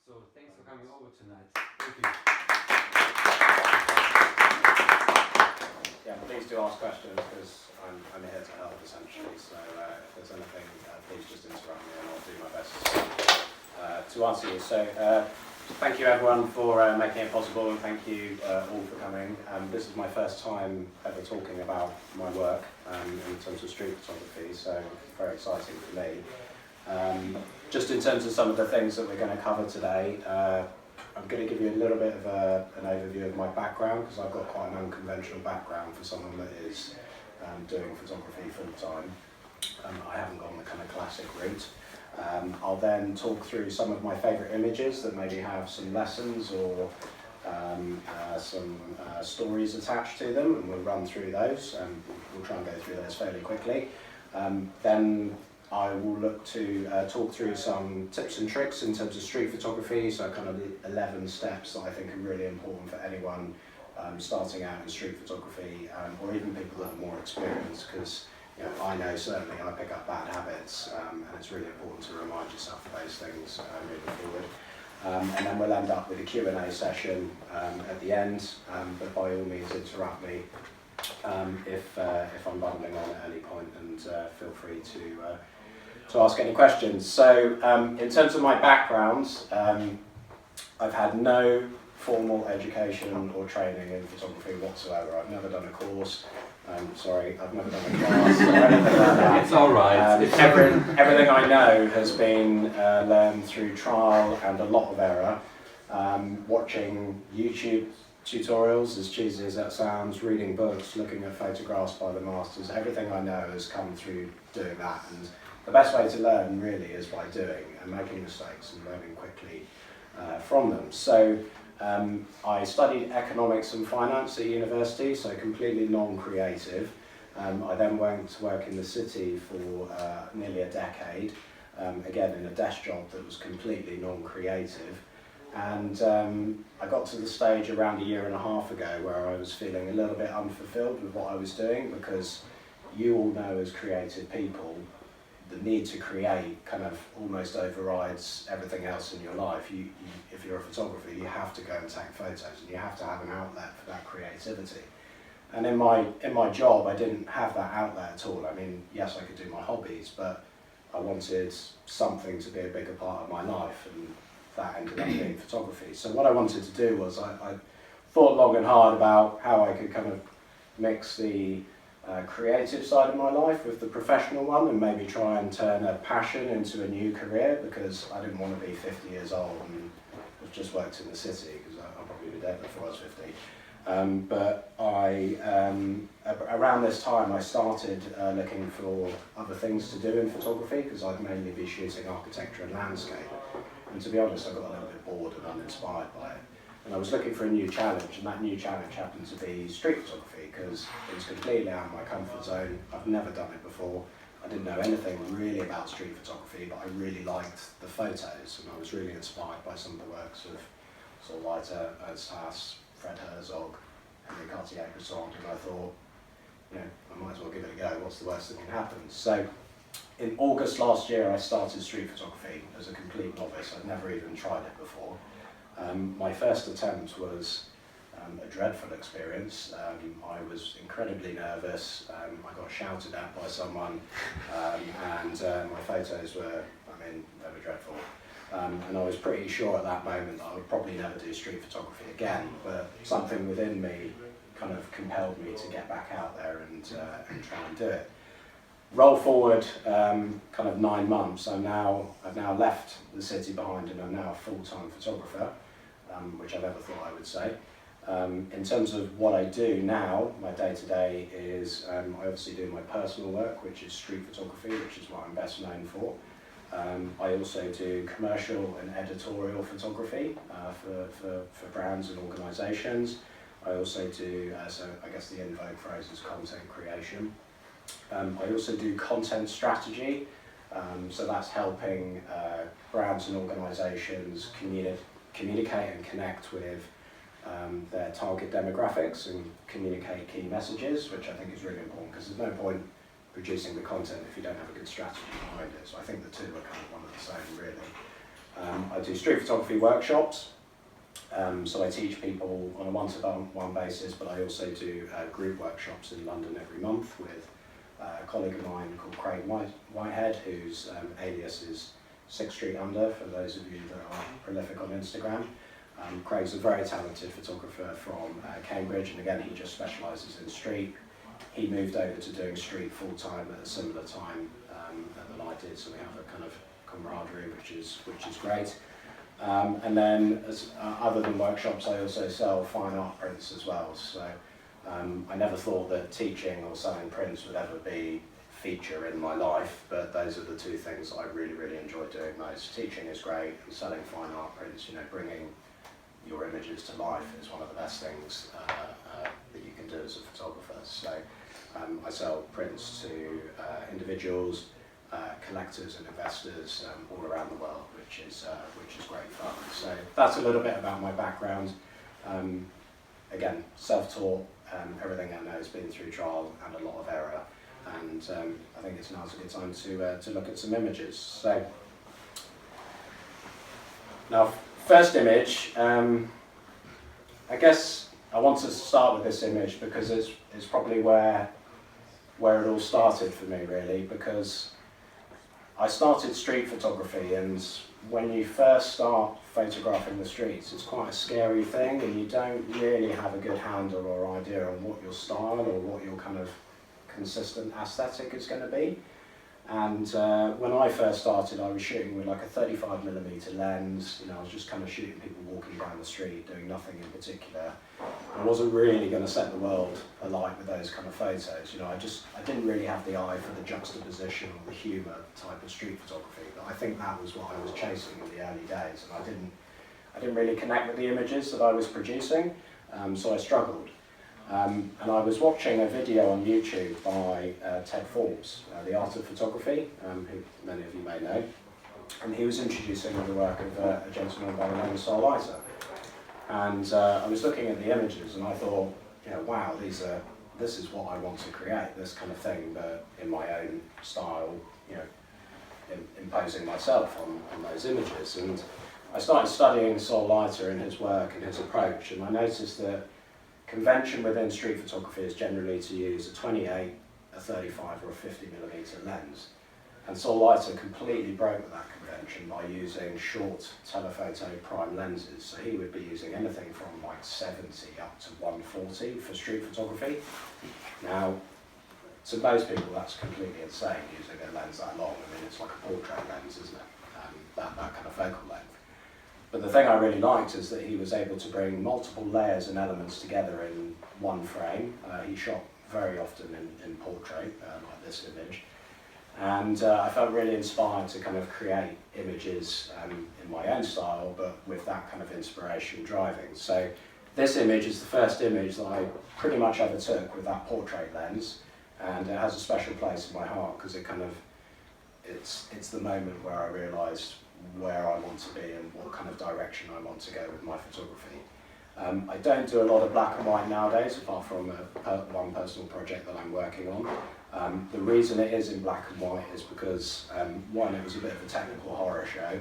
So thanks for coming over tonight. Thank you. Yeah, please do ask questions because I'm here to help essentially. So if there's anything, please just interrupt me and I'll do my best to answer you. So thank you everyone for making it possible, and thank you all for coming. This is my first time ever talking about my work in terms of street photography, so very exciting for me. Just in terms of some of the things that we're going to cover today, I'm going to give you a little bit of an overview of my background, because I've got quite an unconventional background for someone that is doing photography full time. I haven't gone the kind of classic route. I'll then talk through some of my favourite images that maybe have some lessons or some stories attached to them, and we'll run through those, and we'll try and go through those fairly quickly. Then I will look to talk through some tips and tricks in terms of street photography, so kind of 11 steps that I think are really important for anyone starting out in street photography, or even people that are more experienced, because I know certainly I pick up bad habits, and it's really important to remind yourself of those things moving forward. And then we'll end up with a Q&A session at the end, but by all means interrupt me if I'm bumbling on at any point, and feel free to ask any questions. So in terms of my background, I've had no formal education or training in photography whatsoever. I've never done a course. I've never done a class or anything like that. It's all right. Everything I know has been learned through trial and a lot of error. Watching YouTube tutorials, as cheesy as that sounds, reading books, looking at photographs by the masters, everything I know has come through doing that. And the best way to learn really is by doing and making mistakes and learning quickly from them. So I studied economics and finance at university, so completely non-creative. I then went to work in the city for nearly a decade, again in a desk job that was completely non-creative. And I got to the stage around a year and a half ago where I was feeling a little bit unfulfilled with what I was doing, because you all know as creative people, the need to create kind of almost overrides everything else in your life. If you're a photographer, you have to go and take photos, and you have to have an outlet for that creativity. And in my job, I didn't have that outlet at all. I mean, yes, I could do my hobbies, but I wanted something to be a bigger part of my life, and that ended up being photography. So what I wanted to do was I thought long and hard about how I could kind of mix the creative side of my life with the professional one, and maybe try and turn a passion into a new career, because I didn't want to be 50 years old and have just worked in the city, because I'll probably be dead before I was 50. But around this time I started looking for other things to do in photography, because I'd mainly be shooting architecture and landscape. And to be honest, I got a little bit bored and uninspired by it. And I was looking for a new challenge, and that new challenge happened to be street photography, because it was completely out of my comfort zone. I've never done it before. I didn't know anything really about street photography, but I really liked the photos, and I was really inspired by some of the works of Saul Leiter, Ernst, Haas, Herzog, and I thought, I might as well give it a go. What's the worst that can happen? So in August last year, I started street photography as a complete novice. I'd never even tried it before. My first attempt was a dreadful experience. I was incredibly nervous. I got shouted at by someone, and my photos were, they were dreadful. And I was pretty sure at that moment that I would probably never do street photography again, but something within me kind of compelled me to get back out there and try and do it. Roll forward kind of 9 months, I've now left the city behind, and I'm now a full-time photographer, which I never thought I would say. In terms of what I do now, my day-to-day is I obviously do my personal work, which is street photography, which is what I'm best known for. I also do commercial and editorial photography for brands and organisations. I also do, so I guess the in vogue phrase is content creation. I also do content strategy, so that's helping brands and organisations communicate and connect with their target demographics and communicate key messages, which I think is really important, because there's no point producing the content if you don't have a good strategy behind it. So I think the two are kind of one and the same, really. I do street photography workshops, so I teach people on a one-to-one basis, but I also do group workshops in London every month with a colleague of mine called Craig Whitehead, whose alias is 6 Street Under, for those of you that are prolific on Instagram. Craig's a very talented photographer from Cambridge, and again, he just specialises in street. He moved over to doing street full-time at a similar time that I did, so we have a kind of camaraderie, which is great. And then, other than workshops, I also sell fine art prints as well. So I never thought that teaching or selling prints would ever be a feature in my life, but those are the two things I really, really enjoy doing most. Teaching is great, and selling fine art prints, you know, bringing your images to life is one of the best things that you can do as a photographer. So I sell prints to individuals, collectors and investors all around the world, which is great fun. So that's a little bit about my background. Again, self-taught, everything I know has been through trial and a lot of error, and I think it's now's a good time to look at some images. So now, first image, I guess I want to start with this image because it's probably where it all started for me, really, because I started street photography, and when you first start photographing the streets, it's quite a scary thing, and you don't really have a good handle or idea on what your style or what your kind of consistent aesthetic is going to be. And when I first started, I was shooting with like a 35mm lens. You know, I was just kind of shooting people walking down the street, doing nothing in particular. I wasn't really going to set the world alight with those kind of photos. You know, I didn't really have the eye for the juxtaposition or the humour type of street photography. But I think that was what I was chasing in the early days, and I didn't really connect with the images that I was producing, so I struggled. And I was watching a video on YouTube by Ted Forbes, The Art of Photography, who many of you may know, and he was introducing the work of a gentleman by the name of Saul Leiter. And I was looking at the images, and I thought, you know, wow, this is what I want to create, this kind of thing, but in my own style, you know, imposing myself on those images. And I started studying Saul Leiter and his work and his approach, and I noticed that convention within street photography is generally to use a 28, a 35 or a 50mm lens. And Saul Leiter completely broke with that convention by using short telephoto prime lenses. So he would be using anything from like 70 up to 140 for street photography. Now, to most people that's completely insane using a lens that long. I mean, it's like a portrait lens, isn't it? That kind of focal length. But the thing I really liked is that he was able to bring multiple layers and elements together in one frame. He shot very often in portrait, like this image. And I felt really inspired to kind of create images in my own style, but with that kind of inspiration driving. So this image is the first image that I pretty much ever took with that portrait lens, and it has a special place in my heart because it's the moment where I realised where I want to be and what kind of direction I want to go with my photography. I don't do a lot of black and white nowadays, apart from one personal project that I'm working on. The reason it is in black and white is because, one, it was a bit of a technical horror show.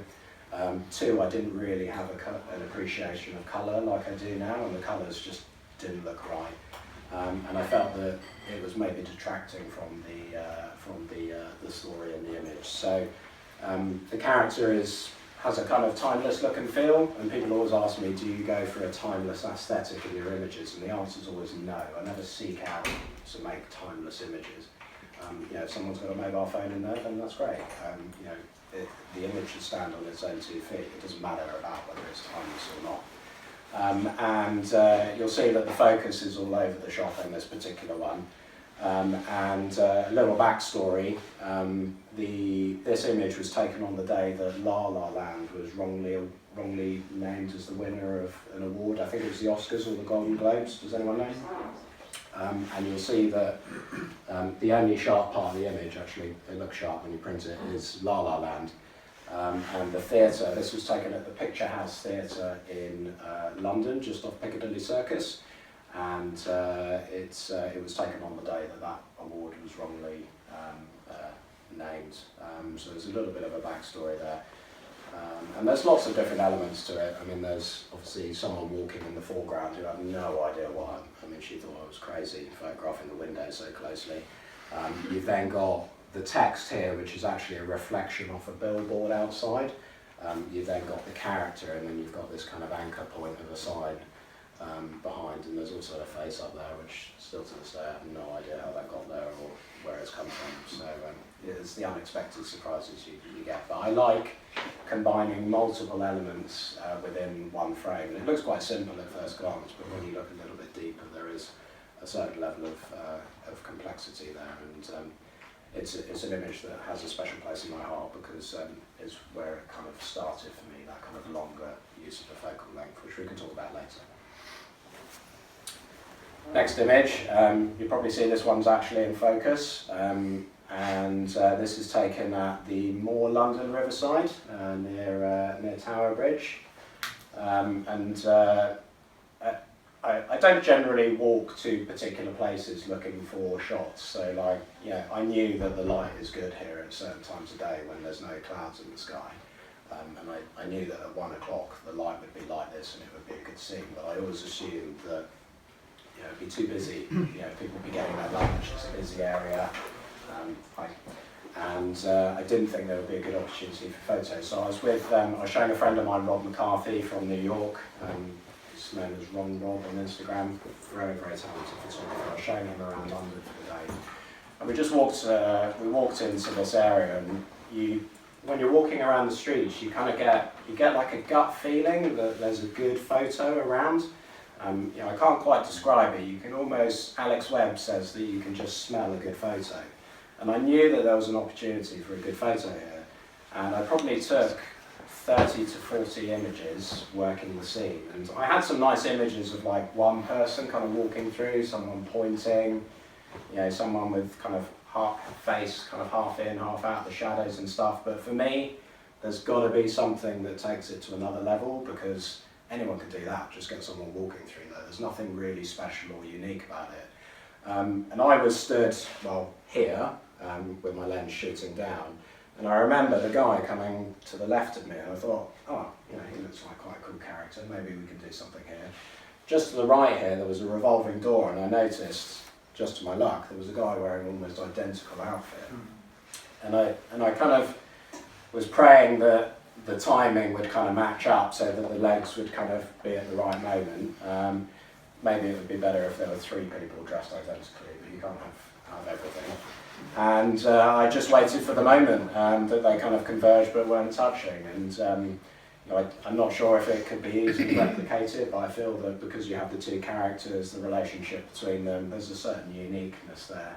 Two, I didn't really have an appreciation of colour like I do now, and the colours just didn't look right. And I felt that it was maybe detracting from the story and the image. So the character has a kind of timeless look and feel, and people always ask me, do you go for a timeless aesthetic in your images? And the answer is always no. I never seek out to make timeless images. You know, if someone's got a mobile phone in there, then that's great. You know, the image should stand on its own 2 feet. It doesn't matter about whether it's timeless or not. And you'll see that the focus is all over the shot in this particular one. And a little backstory, this image was taken on the day that La La Land was wrongly named as the winner of an award. I think it was the Oscars or the Golden Globes. Does anyone know? And you'll see that the only sharp part of the image, actually it looks sharp when you print it, is La La Land. And the theatre, this was taken at the Picture House Theatre in London, just off Piccadilly Circus. And it was taken on the day that award was wrongly named. So there's a little bit of a backstory there. And there's lots of different elements to it. I mean, there's obviously someone walking in the foreground who had no idea why. I mean, she thought I was crazy photographing the window so closely. You've then got the text here, which is actually a reflection off a billboard outside. You've then got the character, and then you've got this kind of anchor point of a sign behind, and there's also a face up there, which still to this day I have no idea how that got there or where it's come from. So it's the unexpected surprises you get. But I like combining multiple elements within one frame. And it looks quite simple at first glance, but when you look a little bit deeper, there is a certain level of complexity there. And it's an image that has a special place in my heart because it's where it kind of started for me, that kind of longer use of the focal length, which we can talk about later. Next image, you probably see this one's actually in focus, and this is taken at the Moor London Riverside near Tower Bridge. I don't generally walk to particular places looking for shots, so like, yeah, I knew that the light is good here at certain times of day when there's no clouds in the sky. And I knew that at 1 o'clock the light would be like this and it would be a good scene, but I always assumed that it'd be too busy, people would be getting their lunch, it's a busy area. I didn't think there would be a good opportunity for photos. So I was showing a friend of mine, Rob McCarthy from New York, he's known as Ron Rob on Instagram, very, very talented photographer. I was showing him around London for the day. And we just walked into this area, and when you're walking around the streets, you kind of get like a gut feeling that there's a good photo around. I can't quite describe it. You can almost, Alex Webb says that you can just smell a good photo. And I knew that there was an opportunity for a good photo here. And I probably took 30 to 40 images working the scene. And I had some nice images of like one person kind of walking through, someone pointing, someone with kind of face kind of half in, half out, the shadows and stuff. But for me, there's got to be something that takes it to another level, because anyone can do that, just get someone walking through there. There's nothing really special or unique about it. And I was stood, here, with my lens shooting down, and I remember the guy coming to the left of me, and I thought, he looks like quite a cool character, maybe we can do something here. Just to the right here, there was a revolving door, and I noticed, just to my luck, there was a guy wearing an almost identical outfit. And I kind of was praying that the timing would kind of match up so that the legs would kind of be at the right moment. Maybe it would be better if there were 3 people dressed identically, but you can't have everything. And I just waited for the moment that they kind of converged but weren't touching. And I'm not sure if it could be easily replicated, but I feel that because you have the 2 characters, the relationship between them, there's a certain uniqueness there.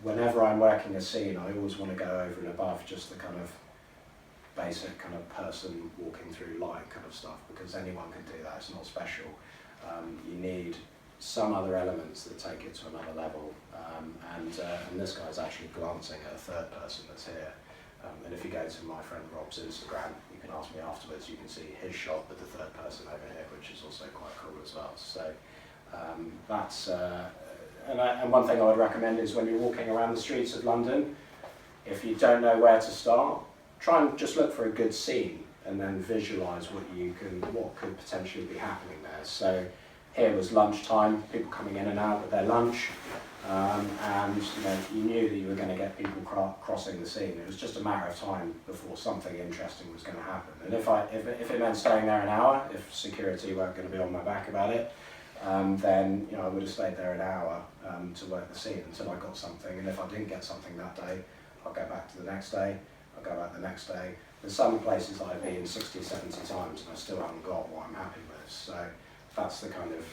Whenever I'm working a scene, I always want to go over and above just the kind of basic kind of person walking through light kind of stuff, because anyone can do that, it's not special. You need some other elements that take it to another level, and this guy's actually glancing at a third person that's here. And if you go to my friend Rob's Instagram, you can ask me afterwards, you can see his shot with the third person over here, which is also quite cool as well. So that's, and one thing I would recommend is when you're walking around the streets of London, if you don't know where to start, try and just look for a good scene and then visualise what could potentially be happening there. So here was lunchtime, people coming in and out with their lunch, and you knew that you were going to get people crossing the scene. It was just a matter of time before something interesting was going to happen. And if it meant staying there an hour, if security weren't going to be on my back about it, then I would have stayed there an hour to work the scene until I got something. And if I didn't get something that day, I'll go back to the next day. I'll go back the next day. There's some places that I've been 60, 70 times and I still haven't got what I'm happy with. So that's the kind of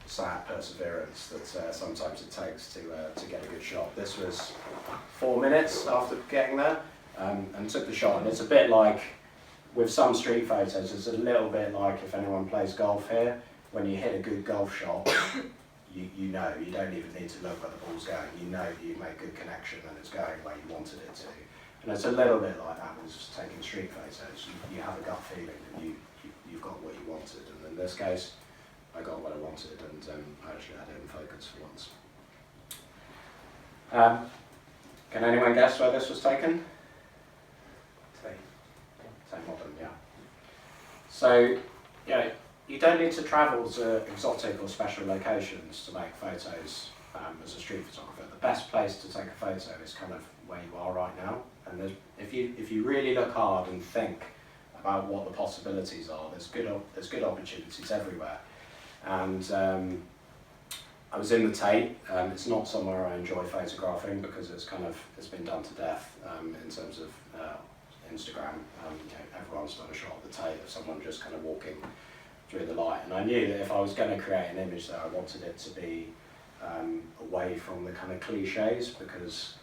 sad perseverance that sometimes it takes to get a good shot. This was 4 minutes after getting there and took the shot. And it's a bit like, with some street photos, it's a little bit like if anyone plays golf here, when you hit a good golf shot, you know, you don't even need to look where the ball's going. You know that you've made good connection and it's going where you wanted it to. And it's a little bit like that with taking street photos. You have a gut feeling that you've got what you wanted. And in this case, I got what I wanted, and I actually had it in focus for once. Can anyone guess where this was taken? So, you don't need to travel to exotic or special locations to make photos as a street photographer. The best place to take a photo is kind of where you are right now. And if you really look hard and think about what the possibilities are, there's good opportunities everywhere. And I was in the Tate. It's not somewhere I enjoy photographing because it's been done to death in terms of Instagram. Everyone's done a shot of the Tate of someone just kind of walking through the light. And I knew that if I was going to create an image there, I wanted it to be away from the kind of cliches, because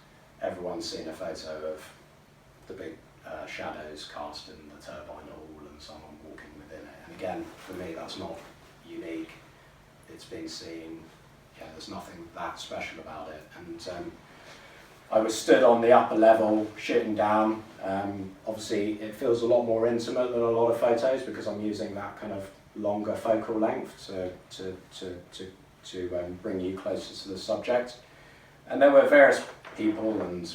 everyone's seen a photo of the big shadows cast in the turbine hall and someone walking within it. And again, for me, that's not unique. It's been seen. There's nothing that special about it. And I was stood on the upper level shooting down. Obviously, it feels a lot more intimate than a lot of photos because I'm using that kind of longer focal length to bring you closer to the subject. And there were various people and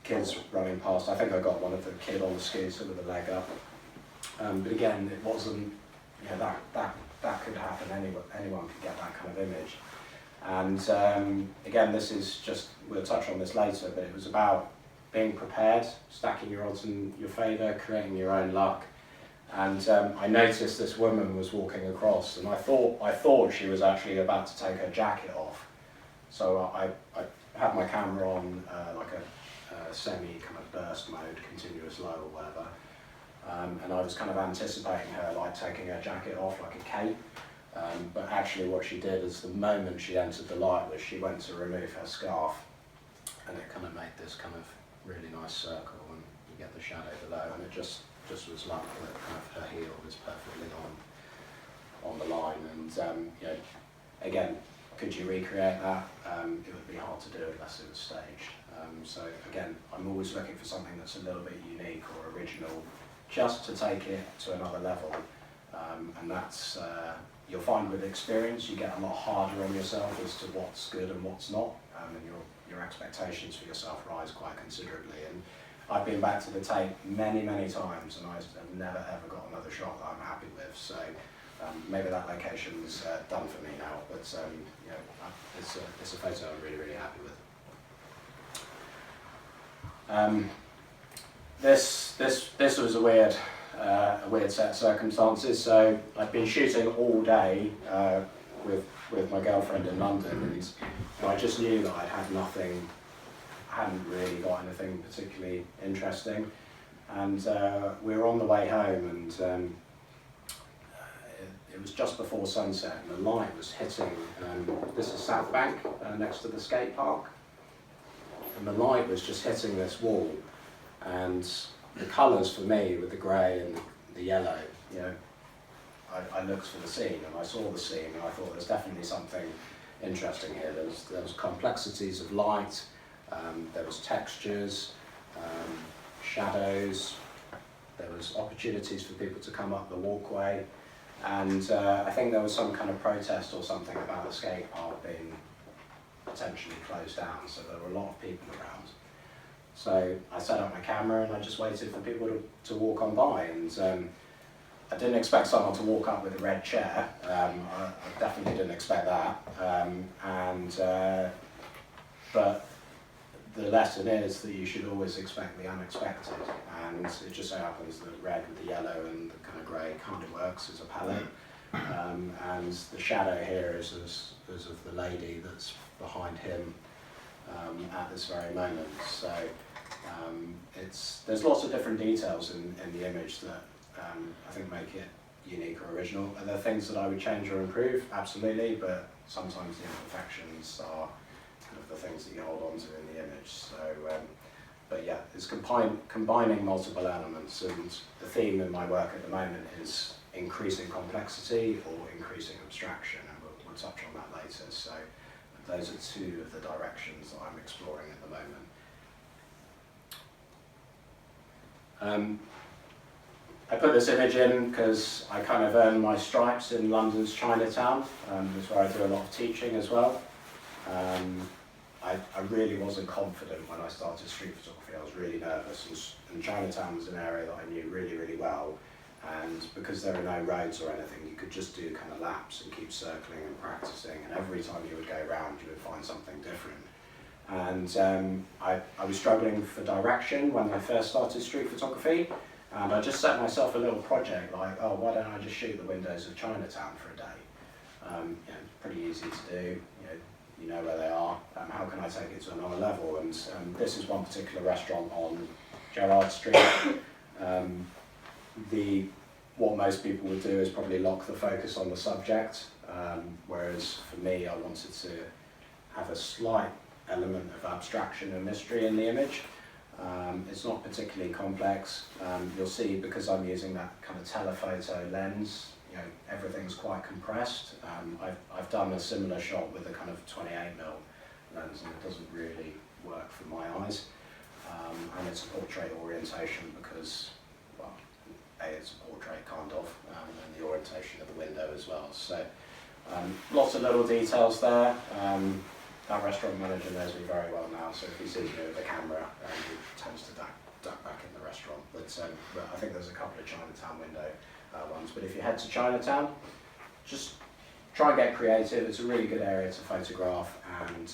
kids running past. I think I got one of the kid on the scooter with a leg up. But again, it wasn't, that could happen, anyone could get that kind of image. And again, this is just, we'll touch on this later, but it was about being prepared, stacking your odds in your favour, creating your own luck. And I noticed this woman was walking across, and I thought she was actually about to take her jacket off. So I had my camera on like a semi kind of burst mode, continuous low or whatever. And I was kind of anticipating her like taking her jacket off like a cape. But actually what she did is the moment she entered the light was she went to remove her scarf, and it kind of made this kind of really nice circle, and you get the shadow below, and it just was luck that kind of her heel was perfectly on the line. And again, could you recreate that? It would be hard to do unless it was staged. So again, I'm always looking for something that's a little bit unique or original, just to take it to another level. And that's, you'll find with experience, you get a lot harder on yourself as to what's good and what's not, and your expectations for yourself rise quite considerably. And I've been back to the Tate many, many times, and I've never ever got another shot that I'm happy with. So maybe that location's done for me now, but it's a photo I'm really, really happy with. This was a weird set of circumstances. So I'd been shooting all day with my girlfriend in London, and I just knew that I'd had nothing. Hadn't really got anything particularly interesting, and we were on the way home, and it was just before sunset, and the light was hitting. This is South Bank, next to the skate park, and the light was just hitting this wall, and the colours for me with the grey and the yellow, I looked for the scene, and I saw the scene, and I thought there's definitely something interesting here. There was complexities of light. There was textures, shadows, there was opportunities for people to come up the walkway, and I think there was some kind of protest or something about the skate park being potentially closed down, so there were a lot of people around. So I set up my camera and I just waited for people to walk on by, and I didn't expect someone to walk up with a red chair. I definitely didn't expect that, but the lesson is that you should always expect the unexpected, and it just so happens that red with the yellow and the kind of grey kind of works as a palette, and the shadow here is of the lady that's behind him at this very moment. So there's lots of different details in the image that I think make it unique or original. Are there things that I would change or improve? Absolutely, but sometimes the imperfections are the things that you hold on to in the image. So, but yeah, it's combining multiple elements, and the theme in my work at the moment is increasing complexity or increasing abstraction, and we'll touch on that later. So those are two of the directions that I'm exploring at the moment. I put this image in because I kind of earned my stripes in London's Chinatown. It's where I do a lot of teaching as well. I really wasn't confident when I started street photography. I was really nervous, and Chinatown was an area that I knew really, really well. And because there are no roads or anything, you could just do kind of laps and keep circling and practicing, and every time you would go around you would find something different. And I was struggling for direction when I first started street photography, and I just set myself a little project like, oh, why don't I just shoot the windows of Chinatown for a day? Pretty easy to do, you know where they are, how can I take it to another level? And this is one particular restaurant on Gerrard Street. What most people would do is probably lock the focus on the subject, whereas for me I wanted to have a slight element of abstraction and mystery in the image. It's not particularly complex. You'll see, because I'm using that kind of telephoto lens, everything's quite compressed. I've done a similar shot with a kind of 28mm lens, and it doesn't really work for my eyes. And it's a portrait orientation because, well, it's a portrait kind of, and the orientation of the window as well. So lots of little details there. That restaurant manager knows me very well now, so if he sees me with a camera, he tends to duck back in the restaurant. But I think there's a couple of Chinatown window ones. But if you head to Chinatown, just try and get creative. It's a really good area to photograph, and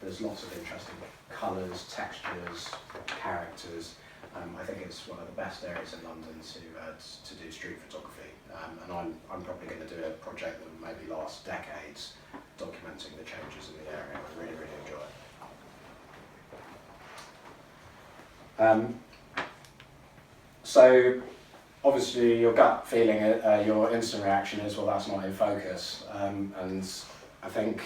there's lots of interesting colours, textures, characters. I think it's one of the best areas in London to do street photography, and I'm probably going to do a project that will maybe last decades, documenting the changes in the area. I really, really enjoy it. So obviously your gut feeling, your instant reaction is, well, that's not in focus, and I think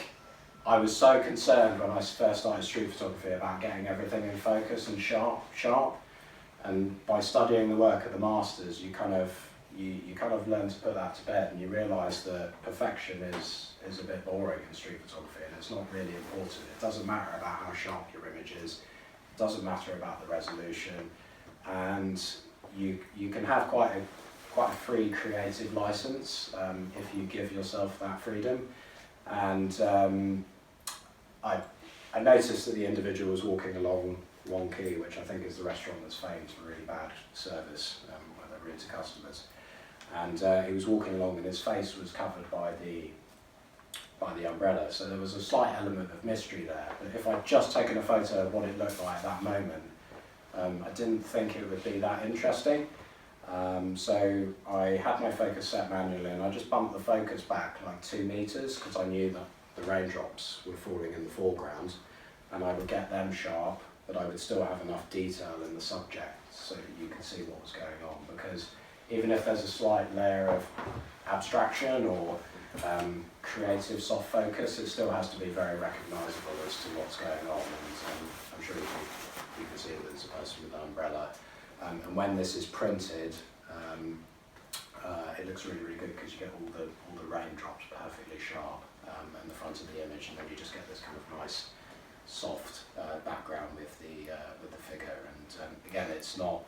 I was so concerned when I first started street photography about getting everything in focus and sharp. And by studying the work of the masters, you kind of learn to put that to bed, and you realise that perfection is a bit boring in street photography, and it's not really important. It doesn't matter about how sharp your image is, it doesn't matter about the resolution, and you can have quite a free creative license if you give yourself that freedom. And I noticed that the individual was walking along Wong Kee, which I think is the restaurant that's famed for really bad service, where they're rude to customers. And he was walking along, and his face was covered by the umbrella, so there was a slight element of mystery there. But if I'd just taken a photo of what it looked like at that moment, I didn't think it would be that interesting. So I had my focus set manually, and I just bumped the focus back like 2 meters, because I knew that the raindrops were falling in the foreground, and I would get them sharp, but I would still have enough detail in the subject so that you could see what was going on. Because even if there's a slight layer of abstraction or creative soft focus, it still has to be very recognisable as to what's going on. And I'm sure you can see that there's a person with an umbrella. And when this is printed, it looks really, really good, because you get all the raindrops perfectly sharp in the front of the image, and then you just get this kind of nice soft background with the figure. And again, it's not,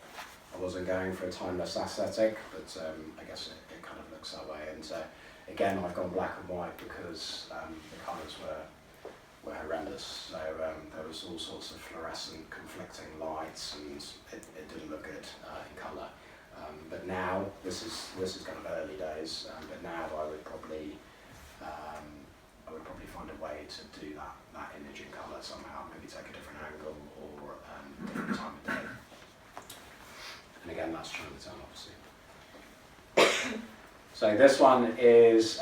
I wasn't going for a timeless aesthetic, but I guess it kind of looks that way. And again, I've gone black and white because the colours were horrendous. So there was all sorts of fluorescent conflicting lights, and it didn't look good in colour. But now, this is kind of early days, but now I would probably find a way to do that image in colour somehow, maybe take a different angle or a different time of day. And again, that's Chinatown, obviously. So this one is,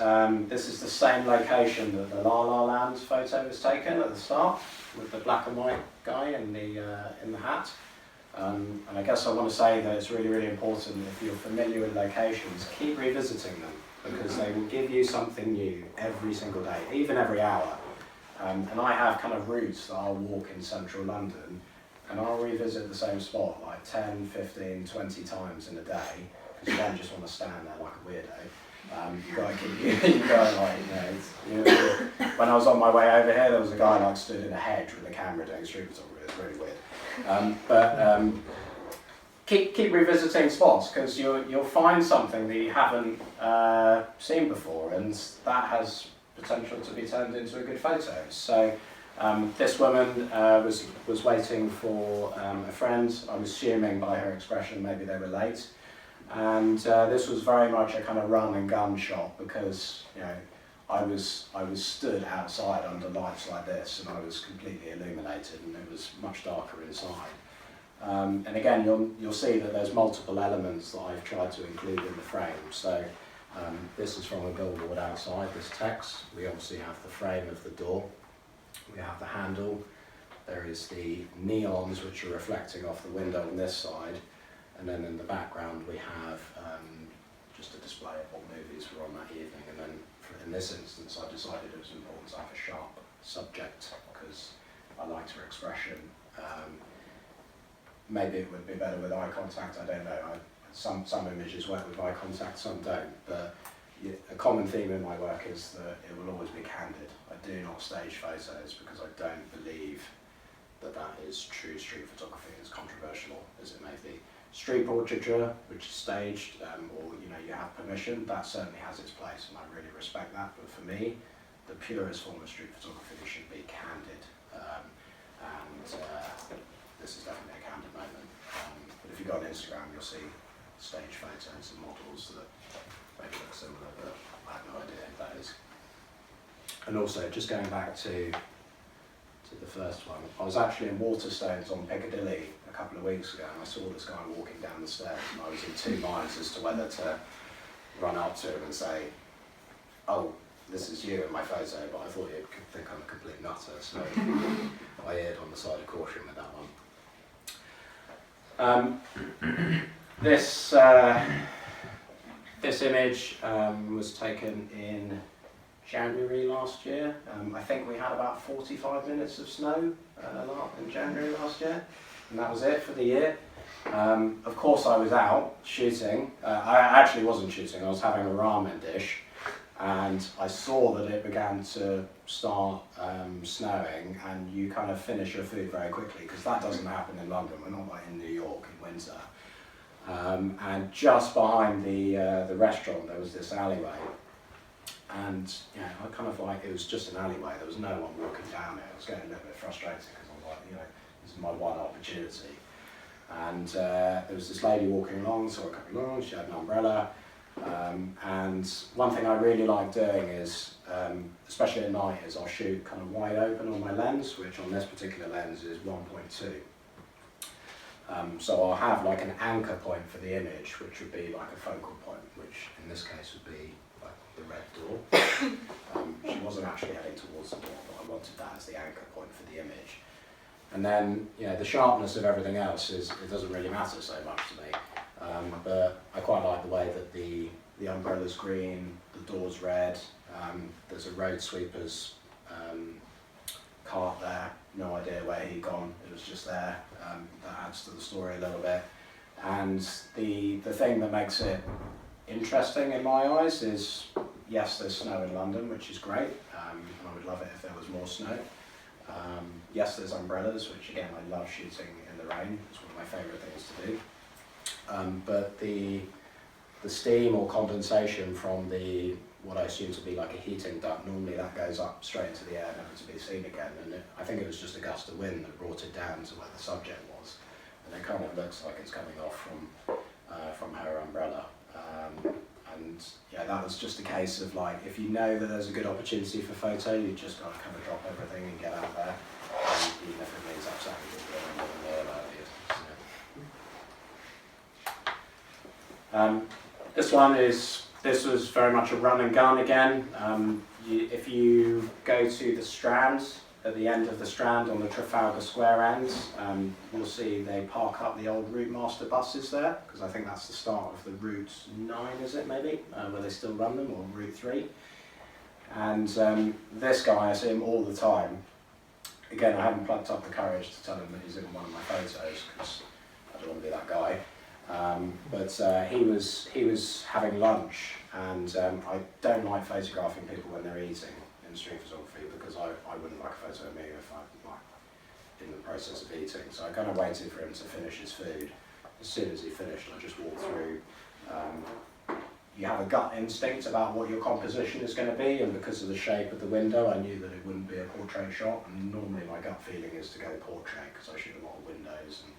this is the same location that the La La Land photo was taken at the start, with the black and white guy in the hat. And I guess I want to say that it's really, really important, if you're familiar with locations, keep revisiting them, because they will give you something new every single day, even every hour. And I have kind of routes that I'll walk in central London, and I'll revisit the same spot like 10, 15, 20 times in a day, because you don't just want to stand there like a weirdo. You've got to keep, you've got to, like, when I was on my way over here, there was a guy like stood in a hedge with a camera doing street photography. It was really weird. But keep revisiting spots, because you'll find something that you haven't seen before, and that has potential to be turned into a good photo. So this woman was waiting for a friend. I'm assuming by her expression maybe they were late. And this was very much a kind of run and gun shot because, you know, I was stood outside under lights like this, and I was completely illuminated, and it was much darker inside. And again, you'll see that there's multiple elements that I've tried to include in the frame. So this is from a billboard outside, this text. We obviously have the frame of the door. We have the handle. There is the neons which are reflecting off the window on this side. And then in the background we have just a display of what movies were on that evening. And then in this instance I decided it was important to have a sharp subject because I liked her expression. Maybe it would be better with eye contact, I don't know. Some images work with eye contact, some don't. But a common theme in my work is that it will always be candid. I do not stage photos because I don't believe that is true street photography, as controversial as it may be. Street portraiture, which is staged, or you know, you have permission, that certainly has its place, and I really respect that. But for me, the purest form of street photography should be candid, this is definitely a candid moment. But if you go on Instagram, you'll see stage photos and models that maybe look similar, but I have no idea who that is. And also, just going back to the first one, I was actually in Waterstones on Piccadilly a couple of weeks ago, and I saw this guy walking down the stairs, and I was in two minds as to whether to run up to him and say, "Oh, this is you in my photo," but I thought he'd think I'm a complete nutter, so I erred on the side of caution with that one. This image was taken in January last year. I think we had about 45 minutes of snow in January last year, and that was it for the year. Of course I was out shooting. I actually wasn't shooting, I was having a ramen dish, and I saw that it began to start snowing, and you kind of finish your food very quickly, because that doesn't happen in London. We're not like in New York in winter. And just behind the restaurant there was this alleyway, and you know, I kind of like, it was just an alleyway, there was no one walking down it. I was getting a little bit frustrated because I was like, you know, this is my one opportunity. And there was this lady walking along, saw her coming along, she had an umbrella. And one thing I really like doing is, especially at night, is I'll shoot kind of wide open on my lens, which on this particular lens is 1.2. So I'll have like an anchor point for the image, which would be like a focal point, which in this case would be like the red door. She wasn't actually heading towards the door, but I wanted that as the anchor point for the image. And then, you know, the sharpness of everything else it doesn't really matter so much to me. But I quite like the way that the umbrella's green, the door's red, there's a road sweeper's cart there, no idea where he'd gone, it was just there. That adds to the story a little bit. And the thing that makes it interesting in my eyes is, yes, there's snow in London, which is great, and I would love it if there was more snow. Yes, there's umbrellas, which again I love shooting in the rain, it's one of my favourite things to do. But the steam or condensation from what I assume to be like a heating duct, normally that goes up straight into the air, never to be seen again. And I think it was just a gust of wind that brought it down to where the subject was. And it kind of looks like it's coming off from her umbrella. And yeah, that was just a case of like, if you know that there's a good opportunity for photo, you just got to kind of drop everything and get out there. Even if it means upsetting people and more than know about it. So. This was very much a run and gun again. If you go to the Strand, at the end of the Strand on the Trafalgar Square end, you'll see they park up the old Route Master buses there, because I think that's the start of the Route 9, is it maybe, where they still run them, or Route 3. And this guy, I see him all the time. Again, I haven't plucked up the courage to tell him that he's in one of my photos, because I don't want to be that guy. But he was having lunch, and I don't like photographing people when they're eating in street photography, because I wouldn't like a photo of me if I'm like in the process of eating. So I kind of waited for him to finish his food. As soon as he finished, I just walked through. You have a gut instinct about what your composition is going to be, and because of the shape of the window, I knew that it wouldn't be a portrait shot. And normally my gut feeling is to go portrait, because I shoot a lot of windows and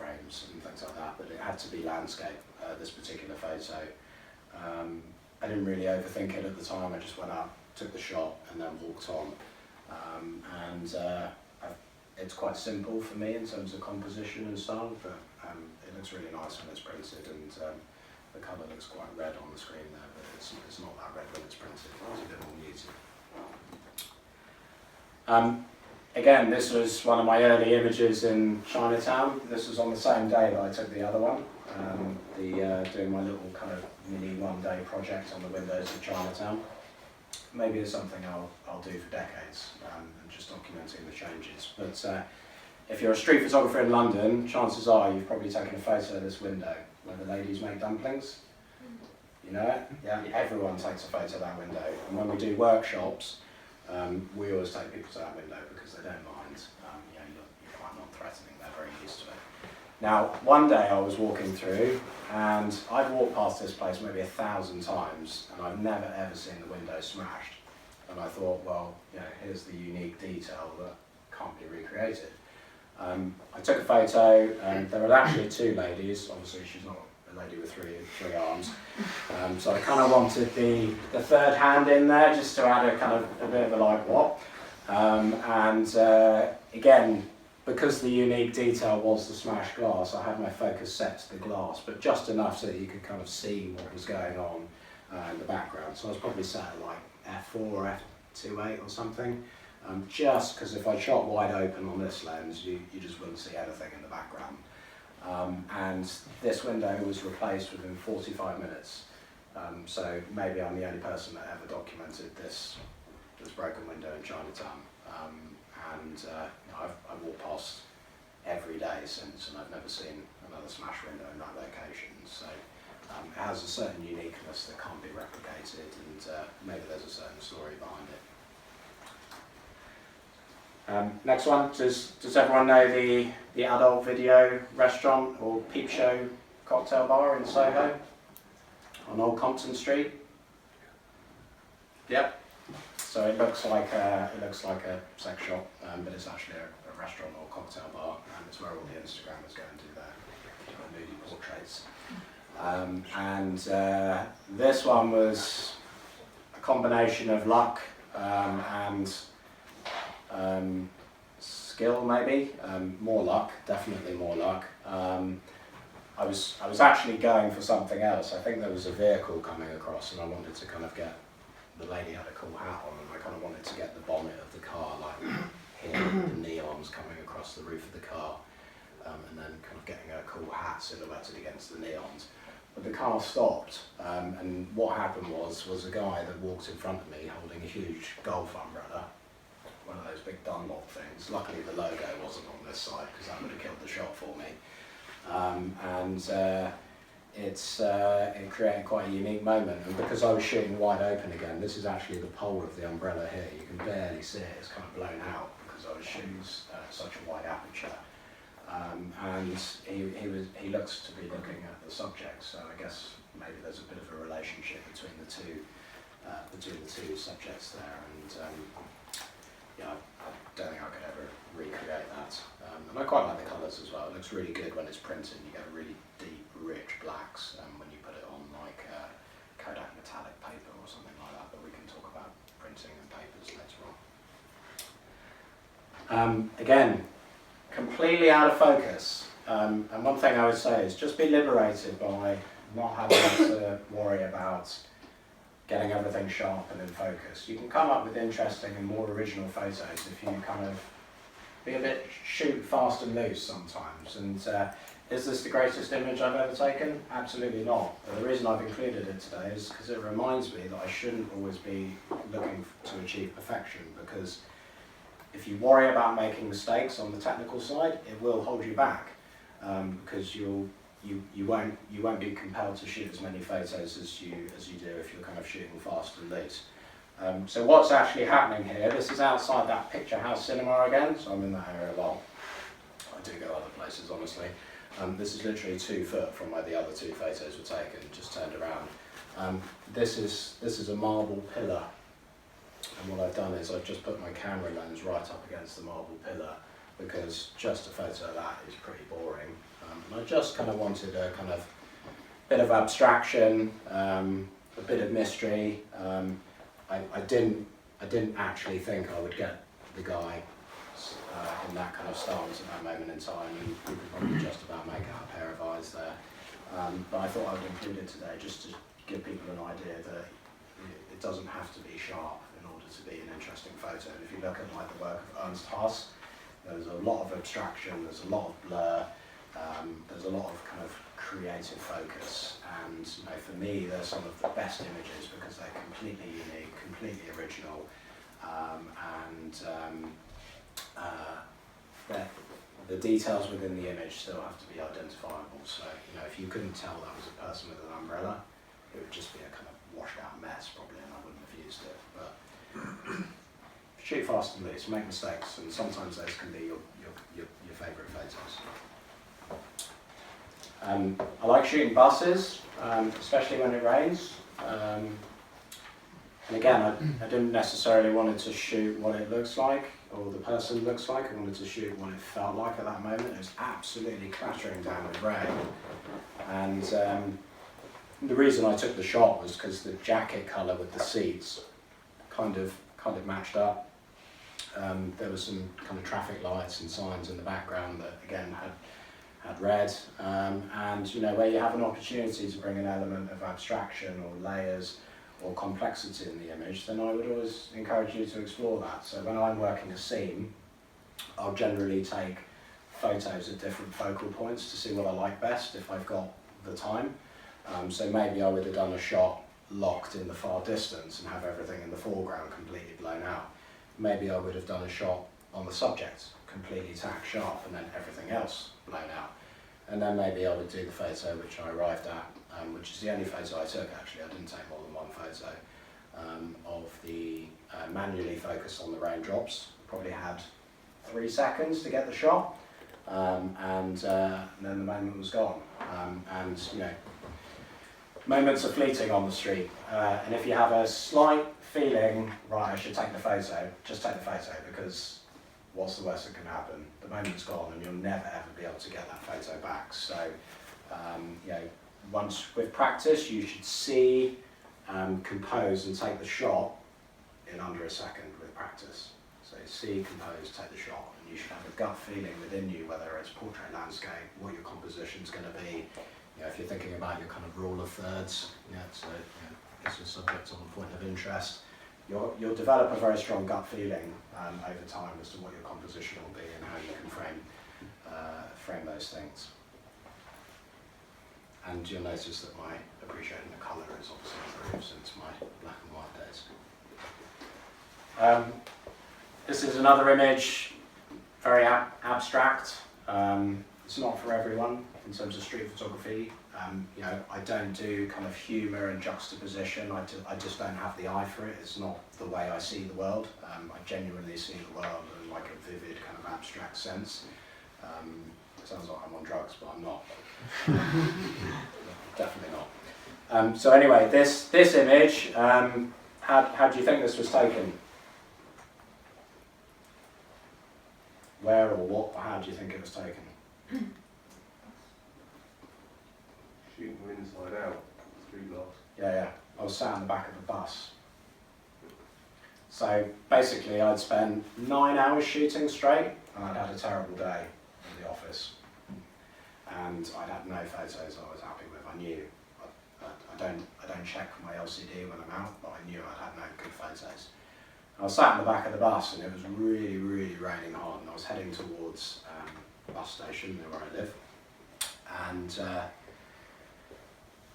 frames and things like that, but it had to be landscape, this particular photo. I didn't really overthink it at the time, I just went up, took the shot and then walked on. It's quite simple for me in terms of composition and style, but it looks really nice when it's printed, and the colour looks quite red on the screen there, but it's not that red when it's printed, it's a bit more muted. Again, this was one of my early images in Chinatown. This was on the same day that I took the other one, doing my little kind of mini one-day project on the windows of Chinatown. Maybe it's something I'll do for decades, and just documenting the changes. But if you're a street photographer in London, chances are you've probably taken a photo of this window where the ladies make dumplings. You know it? Yeah, everyone takes a photo of that window. And when we do workshops, we always take people to that window because they don't mind. You're quite non-threatening, they're very used to it. Now, one day I was walking through, and I've walked past this place maybe 1,000 times, and I've never ever seen the window smashed. And I thought, well, here's the unique detail that can't be recreated. I took a photo, and there were actually 2 ladies. Obviously, she's not a lady with three arms. So I kind of wanted the third hand in there, just to add a bit of a like what. Again, because the unique detail was the smashed glass, I had my focus set to the glass, but just enough so that you could kind of see what was going on in the background. So I was probably set at like f4 or f2.8 or something, just because if I shot wide open on this lens, you just wouldn't see anything in the background. And this window was replaced within 45 minutes. So maybe I'm the only person that ever documented this broken window in Chinatown. I've walked past every day since, and I've never seen another smash window in that location. So it has a certain uniqueness that can't be replicated, and maybe there's a certain story behind it. Next one, does everyone know the adult video restaurant or peep show cocktail bar in Soho on Old Compton Street? Yep. So it looks like a sex shop, but it's actually a restaurant or cocktail bar, and it's where all the Instagrammers go and do their nudie portraits. This one was a combination of luck and skill, maybe. More luck, definitely more luck. I was actually going for something else. I think there was a vehicle coming across, and I wanted to kind of get. The lady had a cool hat on, and I kind of wanted to get the bonnet of the car, like here, the neons coming across the roof of the car, and then kind of getting a cool hat silhouetted against the neons. But the car stopped, and what happened was a guy that walked in front of me holding a huge golf umbrella, one of those big Dunlop things. Luckily the logo wasn't on this side, because that would have killed the shot for me. It created quite a unique moment, and because I was shooting wide open again, this is actually the pole of the umbrella here. You can barely see it, it's kind of blown out because I was shooting such a wide aperture. And he looks to be looking at the subject, so I guess maybe there's a bit of a relationship between the two subjects there. And I don't think I could ever recreate that. And I quite like the colours as well. It looks really good when it's printed. You get really deep, rich blacks when you put it on like Kodak metallic paper or something like that. But we can talk about printing and papers later on. Again, completely out of focus. And one thing I would say is just be liberated by not having to worry about getting everything sharp and in focus. You can come up with interesting and more original photos if you kind of be a bit shoot fast and loose sometimes. And is this the greatest image I've ever taken? Absolutely not. But the reason I've included it today is because it reminds me that I shouldn't always be looking to achieve perfection, because if you worry about making mistakes on the technical side, it will hold you back, because you won't be compelled to shoot as many photos as you do if you're kind of shooting fast and loose. So what's actually happening here? This is outside that Picture House cinema again, so I'm in that area a lot. I do go other places, honestly. This is literally 2 foot from where the other 2 photos were taken, just turned around. This is a marble pillar, and what I've done is I've just put my camera lens right up against the marble pillar, because just a photo of that is pretty boring. And I just kind of wanted a kind of bit of abstraction, a bit of mystery. I didn't actually think I would get the guy in that kind of stance at that moment in time, and you could probably just about make out a pair of eyes there. But I thought I would include it today just to give people an idea that it doesn't have to be sharp in order to be an interesting photo. And if you look at like the work of Ernst Haas, there's a lot of abstraction, there's a lot of blur, there's a lot of kind of creative focus, and for me they're some of the best images because they're completely unique, completely original, the details within the image still have to be identifiable. So if you couldn't tell that was a person with an umbrella, it would just be a kind of washed out mess probably, and I wouldn't have used it. But shoot fast and loose, make mistakes, and sometimes those can be your favourite photos. I like shooting buses, especially when it rains. And again, I didn't necessarily want to shoot what it looks like or the person looks like. I wanted to shoot what it felt like at that moment. It was absolutely clattering down with rain. And the reason I took the shot was because the jacket colour with the seats kind of matched up. There was some kind of traffic lights and signs in the background that again had red, and where you have an opportunity to bring an element of abstraction or layers or complexity in the image, then I would always encourage you to explore that. So when I'm working a scene, I'll generally take photos at different focal points to see what I like best if I've got the time. So maybe I would have done a shot locked in the far distance and have everything in the foreground completely blown out. Maybe I would have done a shot on the subject, completely tack sharp, and then everything else blown out. And then maybe I would do the photo which I arrived at, which is the only photo I took actually. I didn't take more than one photo of the manually focused on the raindrops. Probably had 3 seconds to get the shot, and then the moment was gone. Moments are fleeting on the street, and if you have a slight feeling, right, I should take the photo, just take the photo, because what's the worst that can happen? The moment's gone and you'll never ever be able to get that photo back. So, once with practice, you should see, compose and take the shot in under a second with practice. So see, compose, take the shot, and you should have a gut feeling within you, whether it's portrait, landscape, what your composition's going to be. If you're thinking about your kind of rule of thirds, it's a subject on a point of interest. You'll develop a very strong gut feeling over time as to what your composition will be and how you can frame those things. And you'll notice that my appreciating the colour is obviously improved since my black and white days. This is another image, very abstract. It's not for everyone in terms of street photography. I don't do kind of humour and juxtaposition. I just don't have the eye for it. It's not the way I see the world. I genuinely see the world in like a vivid kind of abstract sense. It sounds like I'm on drugs, but I'm not. Definitely not. So anyway, this image, how do you think this was taken? Where or what? Or how do you think it was taken? Shooting from inside out, through glass. Yeah. I was sat in the back of a bus. So basically I'd spent 9 hours shooting straight, and I'd had a terrible day in the office. And I'd had no photos I was happy with. I knew, I don't check my LCD when I'm out, but I knew I'd had no good photos. I was sat in the back of the bus and it was really, really raining hard, and I was heading towards the bus station near where I live. And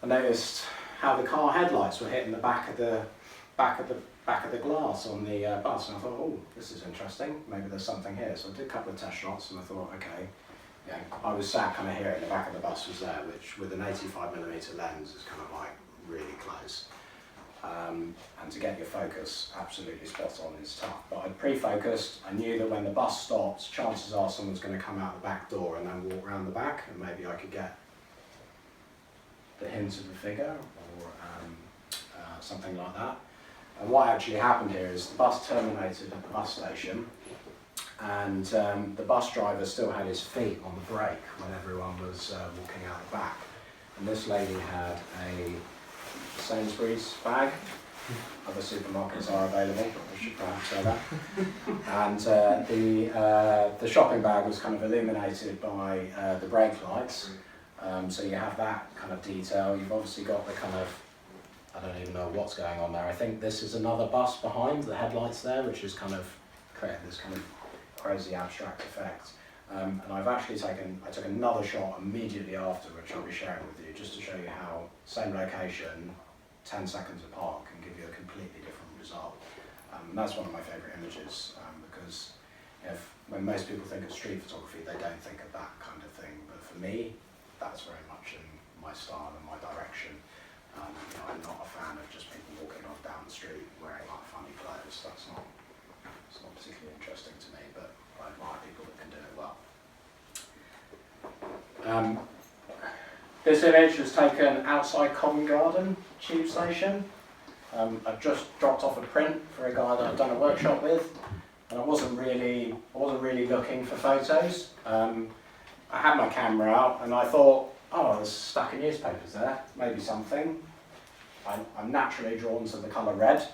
I noticed how the car headlights were hitting the back of the glass on the bus, and I thought, oh, this is interesting. Maybe there's something here. So I did a couple of test shots, and I thought, okay. I was sat kind of here, and the back of the bus was there, which with an 85mm lens is kind of like really close. And to get your focus absolutely spot on is tough. But I'd pre-focused. I knew that when the bus stops, chances are someone's going to come out the back door and then walk around the back, and maybe I could get the hint of a figure or something like that. And what actually happened here is the bus terminated at the bus station, And the bus driver still had his feet on the brake when everyone was walking out the back. And this lady had a Sainsbury's bag. Other supermarkets are available, I should perhaps say that. And the shopping bag was kind of illuminated by the brake lights. So you have that kind of detail. You've obviously got the kind of, I don't even know what's going on there. I think this is another bus behind the headlights there, which is kind of created this kind of crazy abstract effect. And I've actually I took another shot immediately after, which I'll be sharing with you, just to show you how same location, 10 seconds apart, can give you a completely different result. And that's one of my favourite images, because when most people think of street photography, they don't think of that kind of thing. But for me, that's very much in my style and my direction. I'm not a fan of just people walking off down the street wearing like funny clothes. It's not particularly interesting to me, but I admire people that can do it well. This image was taken outside Covent Garden tube station. I've just dropped off a print for a guy that I've done a workshop with, and I wasn't really looking for photos. I had my camera out and I thought, oh, there's a stack of newspapers there, maybe something. I'm naturally drawn to the colour red,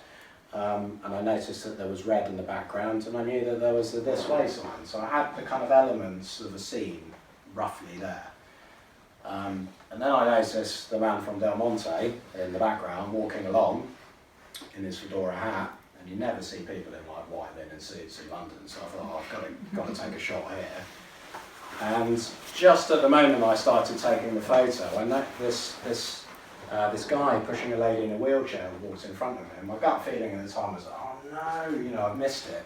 and I noticed that there was red in the background, and I knew that there was a this way sign, so I had the kind of elements of a scene roughly there. And then I noticed the man from Del Monte in the background walking along in his fedora hat, and you never see people in like white linen suits in London, so I thought, oh, I've got to take a shot here. And just at the moment I started taking the photo, I noticed this guy pushing a lady in a wheelchair walked in front of me, and my gut feeling at the time was, oh no, I've missed it.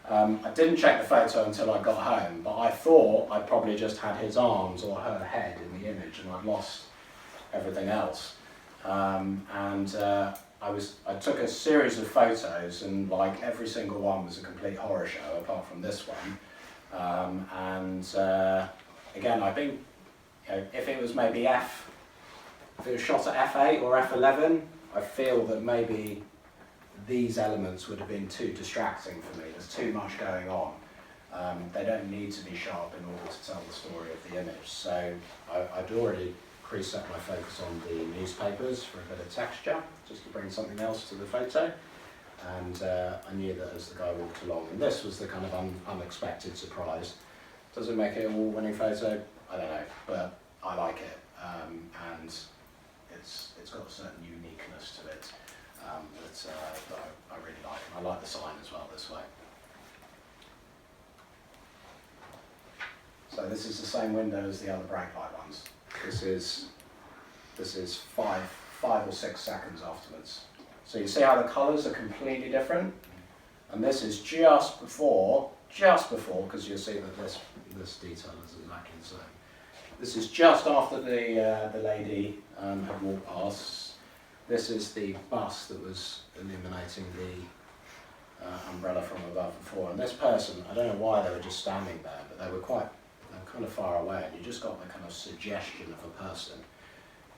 I didn't check the photo until I got home, but I thought I'd probably just had his arms or her head in the image, and I'd lost everything else. I took a series of photos, and like every single one was a complete horror show, apart from this one. Again, I think if it was maybe if it was shot at f8 or f11, I feel that maybe these elements would have been too distracting for me. There's too much going on. They don't need to be sharp in order to tell the story of the image. So I'd already preset my focus on the newspapers for a bit of texture, just to bring something else to the photo. And I knew that as the guy walked along, and this was the kind of unexpected surprise. Does it make it a award-winning photo? I don't know, but I like it, and it's got a certain uniqueness to it that I really like, and I like the sign as well this way. So this is the same window as the other brake light ones. This is five or 6 seconds afterwards. So you see how the colours are completely different, and this is just before, because you'll see that this detail is exactly the same. This is just after the lady had walked past. This is the bus that was illuminating the umbrella from above before, and this person, I don't know why they were just standing there, but they were kind of far away, and you just got the kind of suggestion of a person.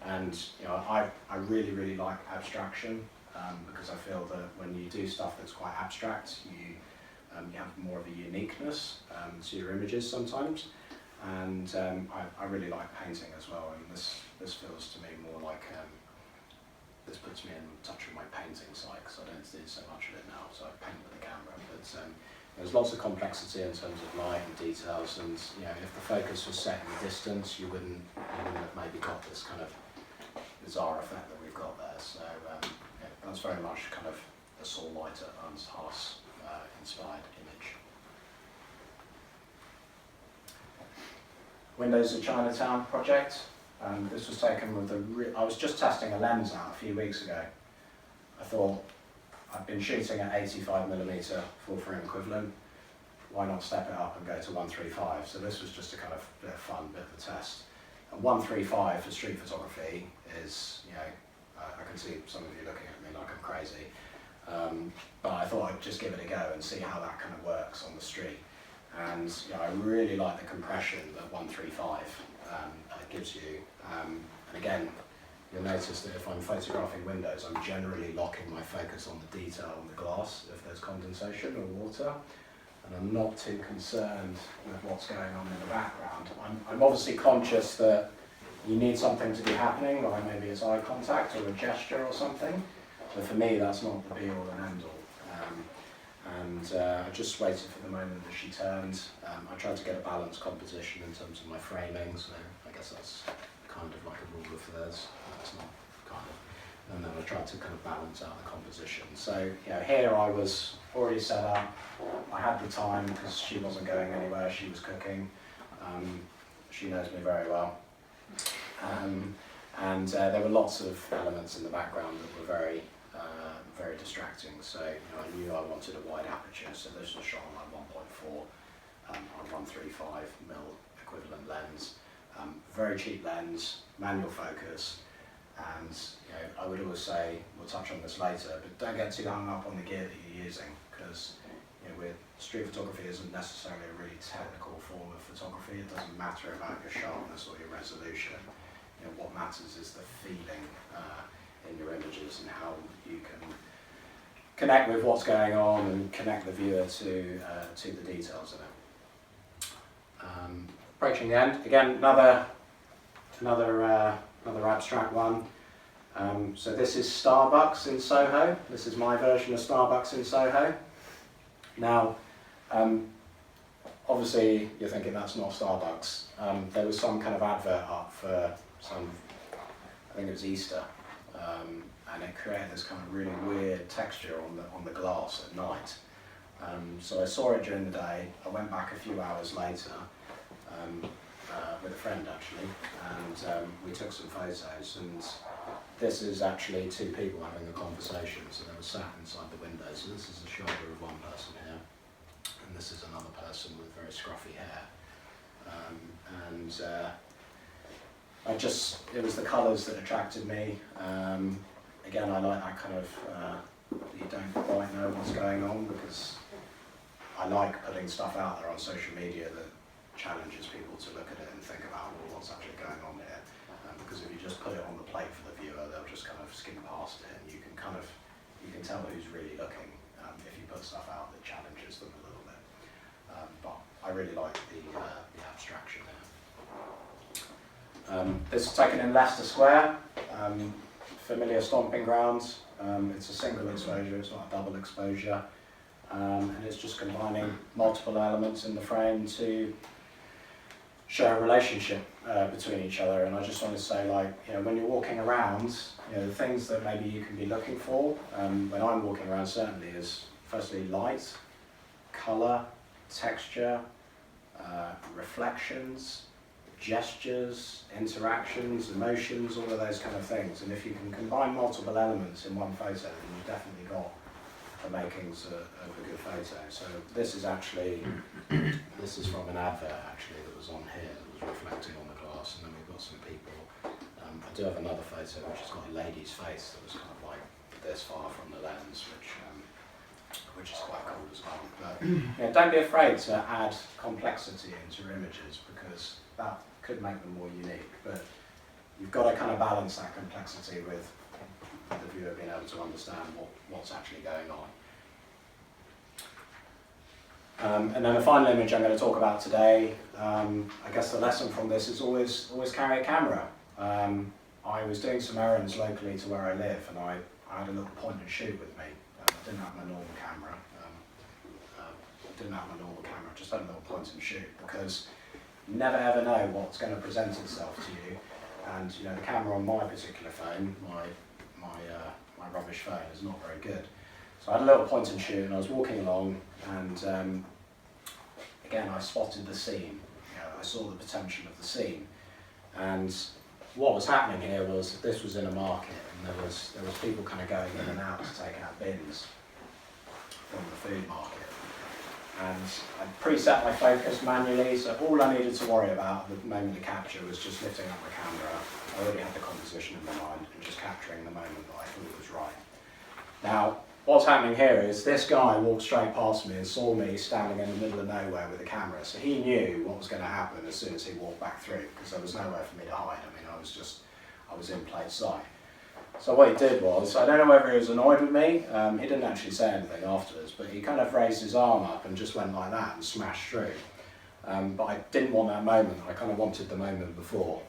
And I really like abstraction. Because I feel that when you do stuff that's quite abstract, you have more of a uniqueness to your images sometimes, and I really like painting as well, and this feels to me more like, this puts me in touch with my painting side, because I don't do so much of it now, so I paint with the camera, but there's lots of complexity in terms of light and details, and if the focus was set in the distance, you wouldn't have maybe got this kind of bizarre effect that we've got there. So that's very much kind of a Saul Leiter, Ernst, Haas inspired image. Windows of Chinatown project. This was taken with I was just testing a lens out a few weeks ago. I thought, I've been shooting at 85mm full frame equivalent, why not step it up and go to 135? So this was just a kind of bit of fun, bit of a test. And 135 for street photography is, I can see some of you looking at me like I'm crazy, but I thought I'd just give it a go and see how that kind of works on the street. And I really like the compression that 135 gives you. And again, you'll notice that if I'm photographing windows, I'm generally locking my focus on the detail on the glass if there's condensation or water. and I'm not too concerned with what's going on in the background. I'm obviously conscious that you need something to be happening, like maybe it's eye contact or a gesture or something, but for me that's not the be-all and end-all. I just waited for the moment that she turned. I tried to get a balanced composition in terms of my framing, so I guess that's kind of like a rule of thirds. That's not kind of. And then I tried to kind of balance out the composition. So, you know, here I was already set up. I had the time because she wasn't going anywhere. She was cooking. She knows me very well. There were lots of elements in the background that were very distracting. So, you know, I knew I wanted a wide aperture. So this was shot on like 1.4 on 135mm equivalent lens. Very cheap lens, manual focus. And you know, I would always say, we'll touch on this later, but don't get too hung up on the gear that you're using, because you know, street photography isn't necessarily a really technical form of photography. It doesn't matter about your sharpness or your resolution. You know, what matters is the feeling in your images and how you can connect with what's going on and connect the viewer to the details of it. Approaching the end, again, another abstract one. So this is Starbucks in Soho. This is my version of Starbucks in Soho. Now, obviously you're thinking that's not Starbucks. There was some kind of advert up for some, I think it was Easter, and it created this kind of really weird texture on the glass at night. So I saw it during the day. I went back a few hours later. With a friend actually, and we took some photos, and this is actually two people having a conversation, so they were sat inside the window. So this is a shoulder of one person here, and this is another person with very scruffy hair. It was the colours that attracted me. Again, I like that kind of, you don't quite know what's going on, because I like putting stuff out there on social media that challenges people to look at it and think about, well, what's actually going on here. Because if you just put it on the plate for the viewer, they'll just kind of skim past it, and you can tell who's really looking if you put stuff out that challenges them a little bit. But I really like the abstraction there. This is taken in Leicester Square, familiar stomping grounds. It's a single exposure, it's not a double exposure. And it's just combining multiple elements in the frame to show a relationship between each other. And I just want to say, like, you know, when you're walking around, you know, the things that maybe you can be looking for, when I'm walking around certainly, is firstly light, colour, texture, reflections, gestures, interactions, emotions, all of those kind of things. And if you can combine multiple elements in one photo, then you've definitely got the makings of a good photo. So this is actually, this is from an advert actually that was on here, that was reflecting on the glass, and then we've got some people. I do have another photo which has got a lady's face that was kind of like this far from the lens, which is quite cool as well. But yeah, don't be afraid to add complexity into your images, because that could make them more unique. But you've got to kind of balance that complexity with the viewer being able to understand what's actually going on. And then the final image I'm going to talk about today, I guess the lesson from this is always carry a camera. I was doing some errands locally to where I live, and I had a little point and shoot with me. I didn't have my normal camera. Just had a little point and shoot, because you never ever know what's going to present itself to you. And you know, the camera on my particular phone, my rubbish phone, is not very good. So I had a little point and shoot, and I was walking along, and again I spotted the scene. You know, I saw the potential of the scene, and what was happening here was this was in a market, and there was people kind of going in and out to take out bins from the food market. And I preset my focus manually, so all I needed to worry about at the moment of capture was just lifting up my camera. I already had the composition in my mind, and just capturing the moment that I thought was right. Now, what's happening here is this guy walked straight past me and saw me standing in the middle of nowhere with a camera, so he knew what was going to happen as soon as he walked back through, because there was nowhere for me to hide. I mean, I was in plain sight. So what he did was, I don't know whether he was annoyed with me, he didn't actually say anything afterwards, but he kind of raised his arm up and just went like that and smashed through. But I didn't want that moment, I kind of wanted the moment before.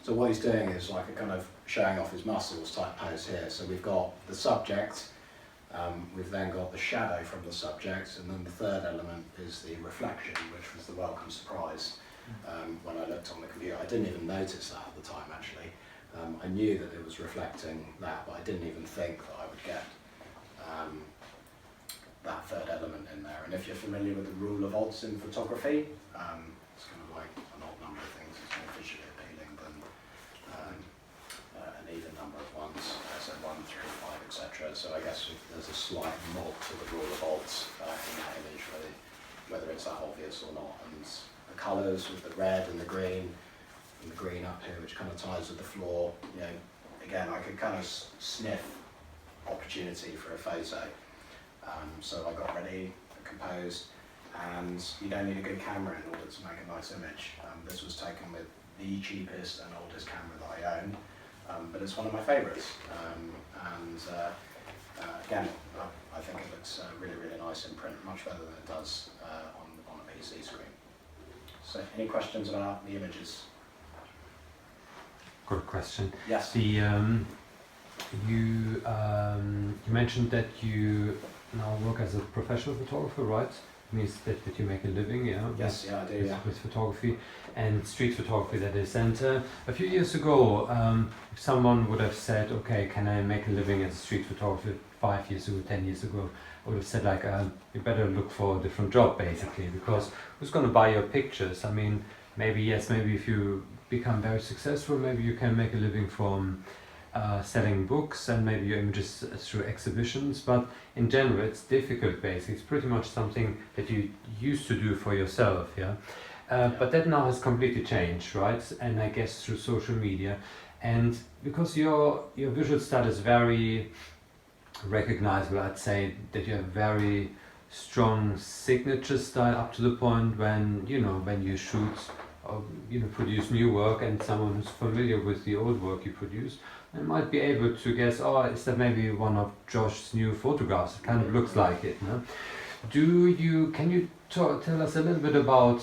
So what he's doing is like a kind of showing off his muscles type pose here. So we've got the subject, we've then got the shadow from the subject, and then the third element is the reflection, which was the welcome surprise when I looked on the computer. I didn't even notice that at the time actually. I knew that it was reflecting that, but I didn't even think that I would get that third element in there. And if you're familiar with the rule of odds in photography, it's kind of like an odd number of things is more visually appealing than an even number of ones, so 1, 3, 5, etc. So I guess there's a slight nod to the rule of odds in that image, whether it's that obvious or not. And the colours with the red and the green up here, which kind of ties with the floor, you know, again, I could kind of sniff opportunity for a photo. So I got ready, composed, and you don't need a good camera in order to make a nice image. This was taken with the cheapest and oldest camera that I own, but it's one of my favourites. Again, I think it looks really, really nice in print, much better than it does on a PC screen. So, any questions about the images? Good question. Yes. You mentioned that you now work as a professional photographer, right? It means that you make a living, yeah? Yes, yeah, I do, yeah. With photography and street photography, that is. And a few years ago, if someone would have said, okay, can I make a living as a street photographer 5 years ago, 10 years ago, I would have said like, you better look for a different job basically, because who's going to buy your pictures? I mean, maybe yes, maybe if you become very successful, maybe you can make a living from selling books and maybe your images through exhibitions, but in general it's difficult basically. It's pretty much something that you used to do for yourself, yeah? But that now has completely changed, right? And I guess through social media, and because your visual style is very recognizable, I'd say that you have very strong signature style up to the point when you shoot or produce new work, and someone who's familiar with the old work you produce, they might be able to guess, oh, is that maybe one of Josh's new photographs? It kind of looks like it, no? Can you tell us a little bit about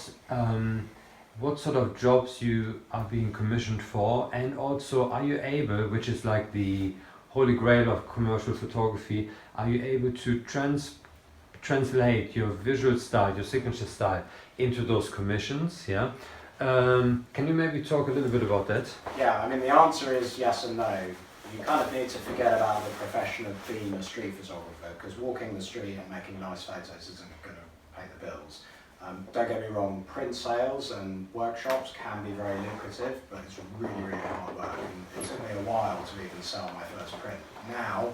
what sort of jobs you are being commissioned for, and also are you able, which is like the holy grail of commercial photography, are you able to translate your visual style, your signature style, into those commissions, yeah? Can you maybe talk a little bit about that? Yeah, I mean the answer is yes and no. You kind of need to forget about the profession of being a street photographer, because walking the street and making nice photos isn't going to pay the bills. Don't get me wrong, print sales and workshops can be very lucrative, but it's really, really hard work, and it took me a while to even sell my first print. Now,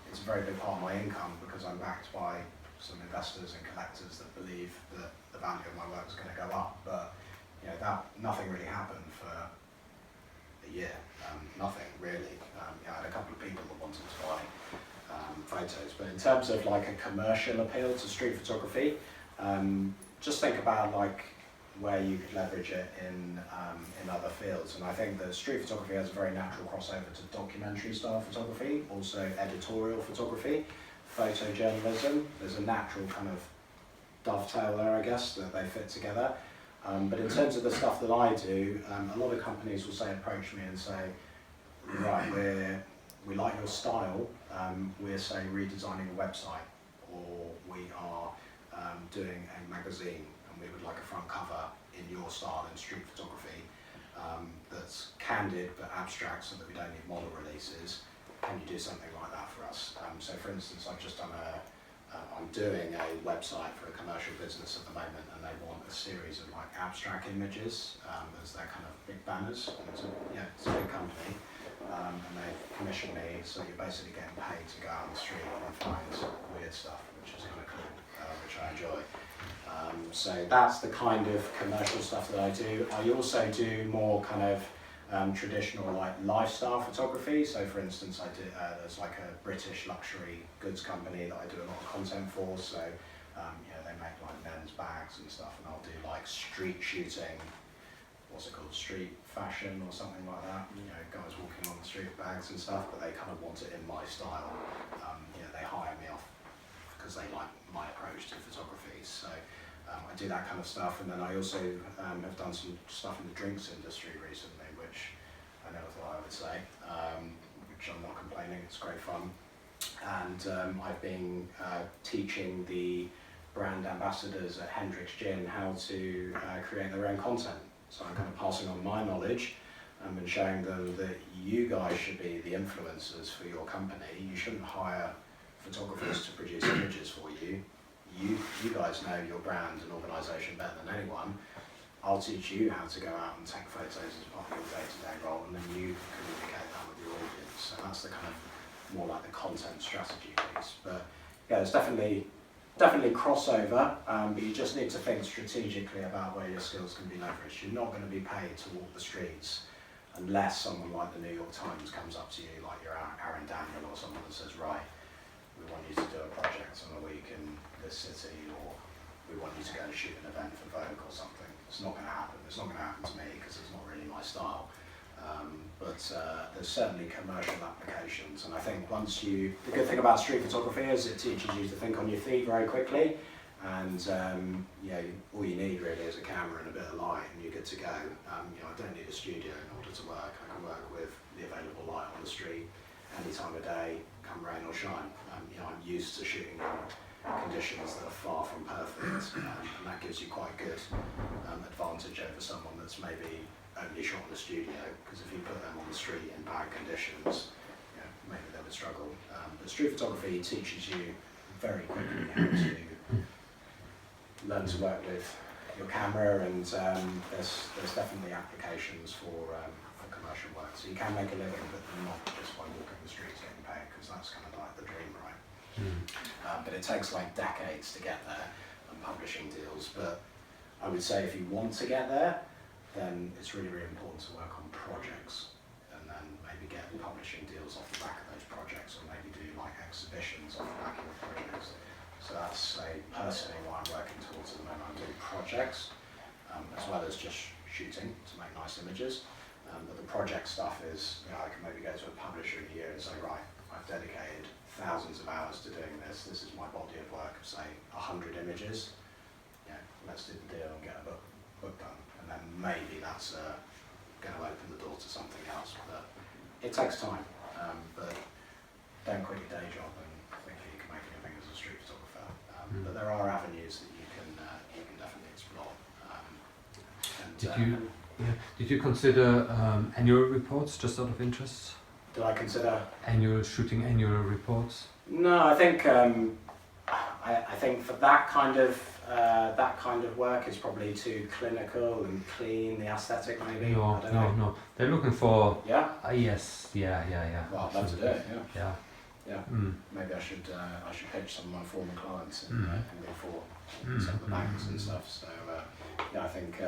it's a very big part of my income because I'm backed by some investors and collectors that believe that the value of my work is going to go up, but nothing really happened for a year. Nothing really. I had a couple of people that wanted to buy photos, but in terms of like a commercial appeal to street photography, just think about like where you could leverage it in other fields. And I think that street photography has a very natural crossover to documentary style photography, also editorial photography, photojournalism. There's a natural kind of dovetail there, I guess, that they fit together. But in terms of the stuff that I do, a lot of companies will approach me and say, right, we like your style, we're say redesigning a website, or we are doing a magazine and we would like a front cover in your style in street photography that's candid but abstract so that we don't need model releases. Can you do something like that for us? So for instance, I've just done I'm doing a website for a commercial business at the moment, and they want a series of like abstract images as their kind of big banners. And it's a big company, and they commission me, so you're basically getting paid to go out on the street and find weird stuff, which is kind of cool, which I enjoy. So that's the kind of commercial stuff that I do. I also do more kind of traditional like lifestyle photography. So for instance, there's like a British luxury goods company that I do a lot of content for. So they make like men's bags and stuff, and I'll do like street shooting, or what's it called, street fashion or something like that. You know, guys walking on the street with bags and stuff, but they kind of want it in my style. You know, they hire me off because they like my approach to photography. So I do that kind of stuff, and then I also have done some stuff in the drinks industry recently, which I never thought I would say, which I'm not complaining, it's great fun. And I've been teaching the brand ambassadors at Hendrick's Gin how to create their own content. So I'm kind of passing on my knowledge and showing them that you guys should be the influencers for your company. You shouldn't hire photographers to produce images for you. You guys know your brand and organisation better than anyone. I'll teach you how to go out and take photos as part of your day-to-day role, and then you communicate that with your audience. So that's the kind of more like the content strategy piece. But yeah, there's definitely crossover, but you just need to think strategically about where your skills can be leveraged. You're not going to be paid to walk the streets unless someone like the New York Times comes up to you, like you're Aaron Daniel or someone that says, right, we want you to do a project on a week in this city, or we want you to go and shoot an event for Vogue or something. It's not going to happen. It's not going to happen to me because it's not really my style. But there's certainly commercial applications, and I think the good thing about street photography is it teaches you to think on your feet very quickly, and you know, all you need really is a camera and a bit of light and you're good to go. You know, I don't need a studio in order to work. I can work with the available light on the street any time of day, come rain or shine. You know, I'm used to shooting in conditions that are far from perfect, and that gives you quite good advantage over someone that's maybe only shot in the studio, because if you put them on the street in bad conditions, you know, maybe they would struggle. But street photography teaches you very quickly how to learn to work with your camera, and there's definitely applications for commercial work. So you can make a living, but not just by walking the streets getting paid, because that's kind of like the dream, right? But it takes like decades to get there, and publishing deals. But I would say if you want to get there, then it's really, really important to work on projects, and then maybe get publishing deals off the back of those projects, or maybe do like exhibitions off the back of your projects. So that's personally what I'm working towards at the moment. I'm doing projects, as well as just shooting to make nice images. But the project stuff is, you know, I can maybe go to a publisher in a year and say, right, I've dedicated thousands of hours to doing this. This is my body of work of, say, 100 images. You know, let's do the deal and get a book done. And then maybe that's going to open the door to something else. But it takes time. But don't quit your day job and think that you can make a living as a street photographer. But there are avenues that you can definitely explore. Did you consider annual reports, just out of interest? Did I consider shooting annual reports? No, I think I think for that kind of work is probably too clinical and clean, the aesthetic maybe. No. They're looking for. Yeah. Yes. Yeah. Well, I'd love to do it. Yeah. Maybe I should pitch some of my former clients in Big Four, some of the banks and stuff. So yeah, I think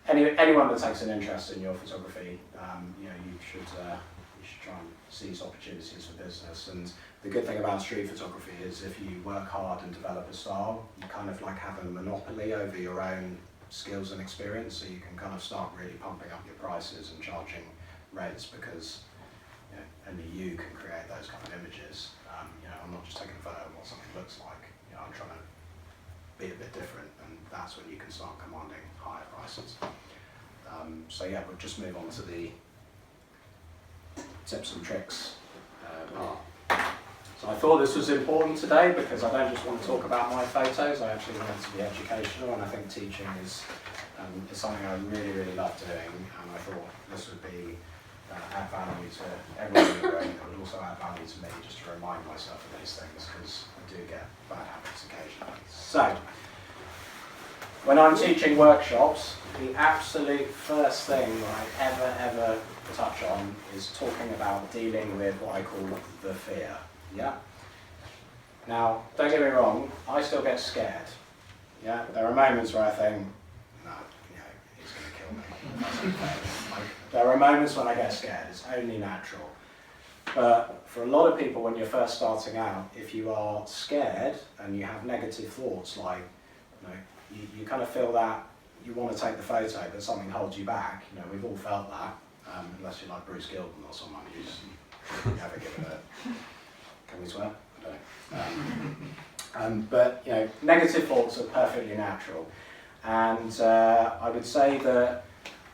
anyone that takes an interest in your photography, you know, you should try and seize opportunities for business. And the good thing about street photography is if you work hard and develop a style, you kind of like have a monopoly over your own skills and experience, so you can kind of start really pumping up your prices and charging rates, because you know, only you can create those kind of images. You know, I'm not just taking a photo of what something looks like. You know, I'm trying to be a bit different, and that's when you can start commanding higher prices. So yeah, we'll just move on to the tips and tricks part. So I thought this was important today because I don't just want to talk about my photos, I actually want it to be educational, and I think teaching is something I really, really love doing, and I thought this would be add value to everyone in the room. It would also add value to me just to remind myself of these things, because I do get bad habits occasionally. So, when I'm teaching workshops, the absolute first thing that I ever touch on is talking about dealing with what I call the fear. Yeah? Now, don't get me wrong, I still get scared. Yeah? There are moments where I think, no, you know, he's going to kill me. There are moments when I get scared, it's only natural. But for a lot of people, when you're first starting out, if you are scared and you have negative thoughts, like, you know, you kind of feel that you want to take the photo, but something holds you back. You know, we've all felt that, unless you're like Bruce Gilden or someone who's never given a. Can we swear? I don't know. But you know, negative thoughts are perfectly natural, and I would say that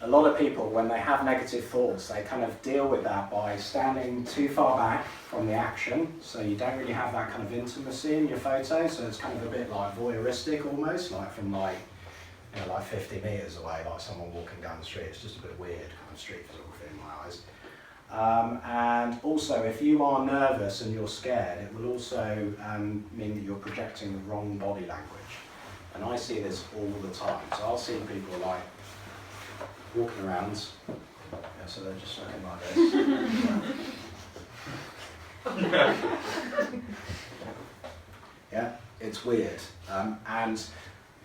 a lot of people, when they have negative thoughts, they kind of deal with that by standing too far back from the action, so you don't really have that kind of intimacy in your photo, so it's kind of a bit like voyeuristic almost, like from like, you know, like 50 metres away, like someone walking down the street. It's just a bit weird, kind of street photography in my eyes. And also, if you are nervous and you're scared, it will also mean that you're projecting the wrong body language. And I see this all the time, so I'll see people like walking around, yeah, so they're just looking like this. Yeah, it's weird. And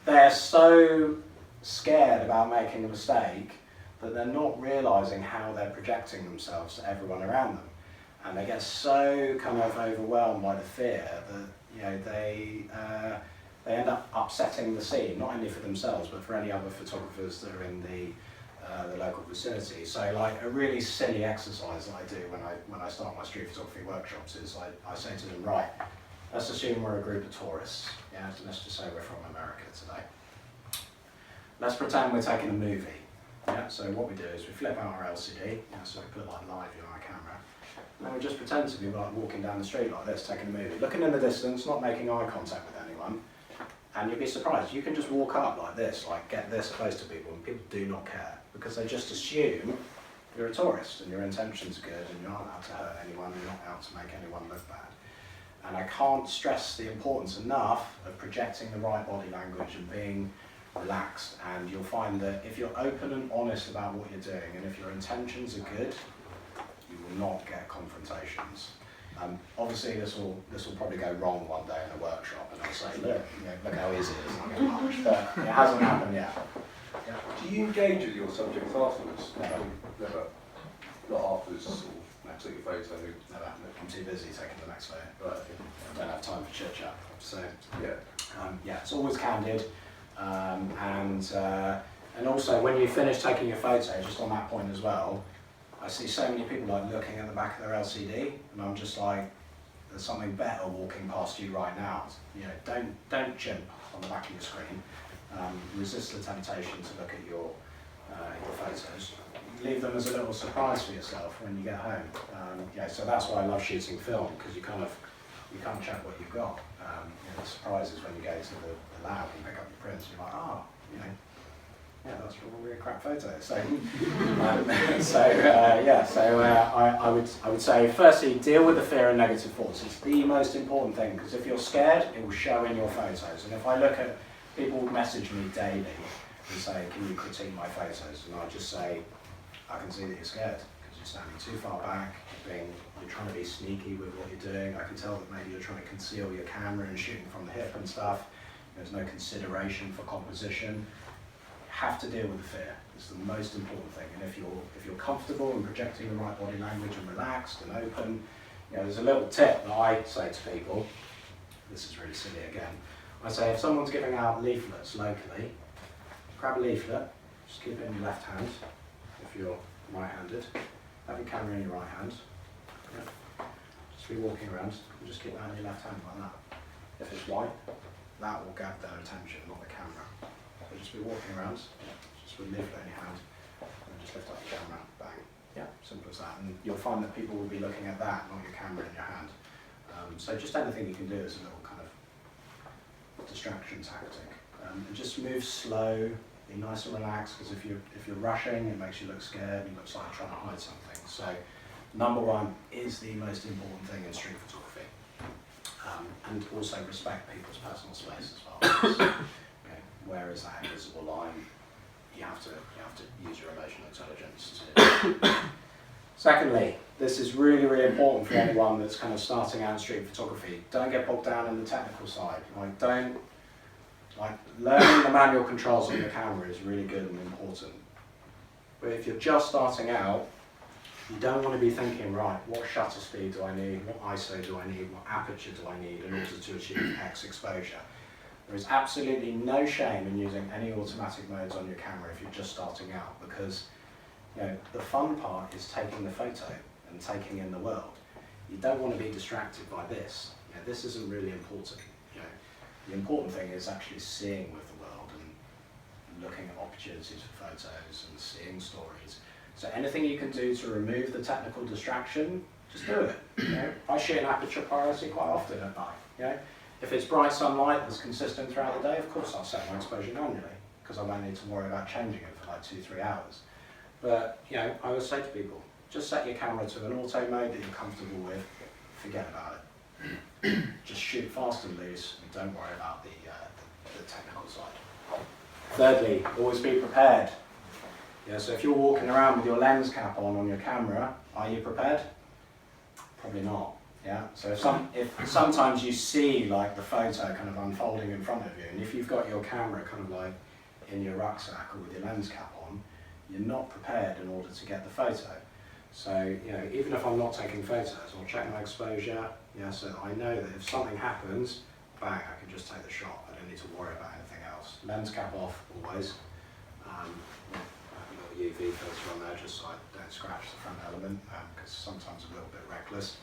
they're so scared about making a mistake that they're not realising how they're projecting themselves to everyone around them. And they get so kind of overwhelmed by the fear that, you know, they end up upsetting the scene, not only for themselves, but for any other photographers that are in the local vicinity. So like a really silly exercise that I do when I start my street photography workshops is I say to them, right, let's assume we're a group of tourists. Yeah, so let's just say we're from America today. Let's pretend we're taking a movie. Yeah, so what we do is we flip out our LCD, yeah, so we put like live view on our camera, and then we just pretend to be like walking down the street like this, taking a movie, looking in the distance, not making eye contact with anyone. And you'd be surprised, you can just walk up like this, like get this close to people, and people do not care, because they just assume you're a tourist and your intentions are good and you're not out to hurt anyone, you're not out to make anyone look bad. And I can't stress the importance enough of projecting the right body language and being relaxed, and you'll find that if you're open and honest about what you're doing, and if your intentions are good, you will not get confrontations. Obviously, this will probably go wrong one day in a workshop, and I'll say, look, you know, look how easy it is, not get much, but it hasn't happened yet. Yeah. Do you engage with your subjects afterwards? Never. Never. Not afterwards, sort of take a photo. Never. I'm too busy taking the next photo. Right. I don't have time for chit chat. So Yeah. yeah, it's always candid, and also when you finish taking your photo, just on that point as well, I see so many people like looking at the back of their LCD, and I'm just like, there's something better walking past you right now. You know, don't chimp on the back of your screen. Resist the temptation to look at your photos. Leave them as a little surprise for yourself when you get home. Yeah, so that's why I love shooting film, because you can't check what you've got. You know, the surprise is when you go to the lab and pick up your prints. You're like, oh, you know. Yeah, that's probably a crap photo. So, I would say, firstly, deal with the fear and negative thoughts. It's the most important thing, because if you're scared, it will show in your photos. And if I look at people message me daily and say, can you critique my photos? And I just say, I can see that you're scared because you're standing too far back. You're trying to be sneaky with what you're doing. I can tell that maybe you're trying to conceal your camera and shooting from the hip and stuff. There's no consideration for composition. Have to deal with the fear. It's the most important thing. And if you're comfortable and projecting the right body language and relaxed and open, you know, there's a little tip that I say to people. This is really silly again. I say if someone's giving out leaflets locally, grab a leaflet, just keep it in your left hand. If you're right-handed, have your camera in your right hand. Yeah. Just be walking around and just keep that in your left hand like that. If it's white, that will grab their attention, not the camera. So just be walking around, just with a leaflet in your hand, and just lift up your camera, bang. Yeah, simple as that. And you'll find that people will be looking at that, not your camera in your hand. So just anything you can do is a little kind of distraction tactic. And just move slow, be nice and relaxed, because if you're rushing, it makes you look scared, it looks like you're trying to hide something. So number one is the most important thing in street photography. And also respect people's personal space as well. Okay, where is that invisible line? You have to use your emotional intelligence to. Secondly, this is really, really important for anyone that's kind of starting out in street photography. Don't get bogged down in the technical side. Learning the manual controls on your camera is really good and important. But if you're just starting out, you don't want to be thinking, right, what shutter speed do I need, what ISO do I need, what aperture do I need in order to achieve X exposure. There is absolutely no shame in using any automatic modes on your camera if you're just starting out, because the fun part is taking the photo and taking in the world. You don't want to be distracted by this. This isn't really important. The important thing is actually seeing with the world and looking at opportunities for photos and seeing stories. So anything you can do to remove the technical distraction, just do it. I shoot in aperture priority quite often at night. If it's bright sunlight that's consistent throughout the day, of course I'll set my exposure manually, because I won't need to worry about changing it for like 2-3 hours. But I would say to people, just set your camera to an auto mode that you're comfortable with, forget about it. Just shoot fast and loose, and don't worry about the technical side. Thirdly, always be prepared. So if you're walking around with your lens cap on your camera, are you prepared? Probably not. So if sometimes you see like the photo kind of unfolding in front of you, and if you've got your camera kind of like in your rucksack or with your lens cap on, you're not prepared in order to get the photo. So even if I'm not taking photos, I'll check my exposure. So I know that if something happens, bang, I can just take the shot. I don't need to worry about anything else. Lens cap off always. I have a little UV filter on there just so I don't scratch the front element, because sometimes I'm a little bit reckless.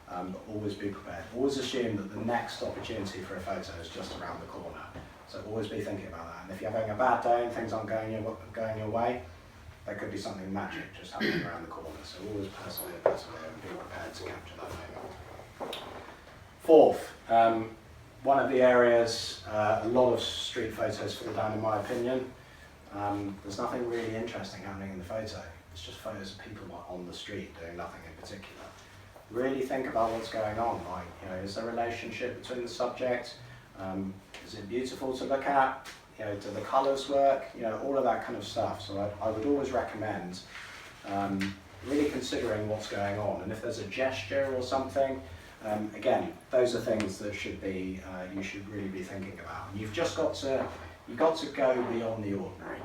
But always be prepared. Always assume that the next opportunity for a photo is just around the corner. So always be thinking about that. And if you're having a bad day and things aren't going your way, there could be something magic just happening around the corner. So always persevere and be prepared to capture that moment. Fourth, one of the areas a lot of street photos fall down, in my opinion. There's nothing really interesting happening in the photo. It's just photos of people on the street doing nothing in particular. Really think about what's going on. Like, is there a relationship between the subject? Is it beautiful to look at? Do the colours work? All of that kind of stuff. So I would always recommend really considering what's going on. And if there's a gesture or something, again, those are things that should be you should really be thinking about. And you've got to go beyond the ordinary,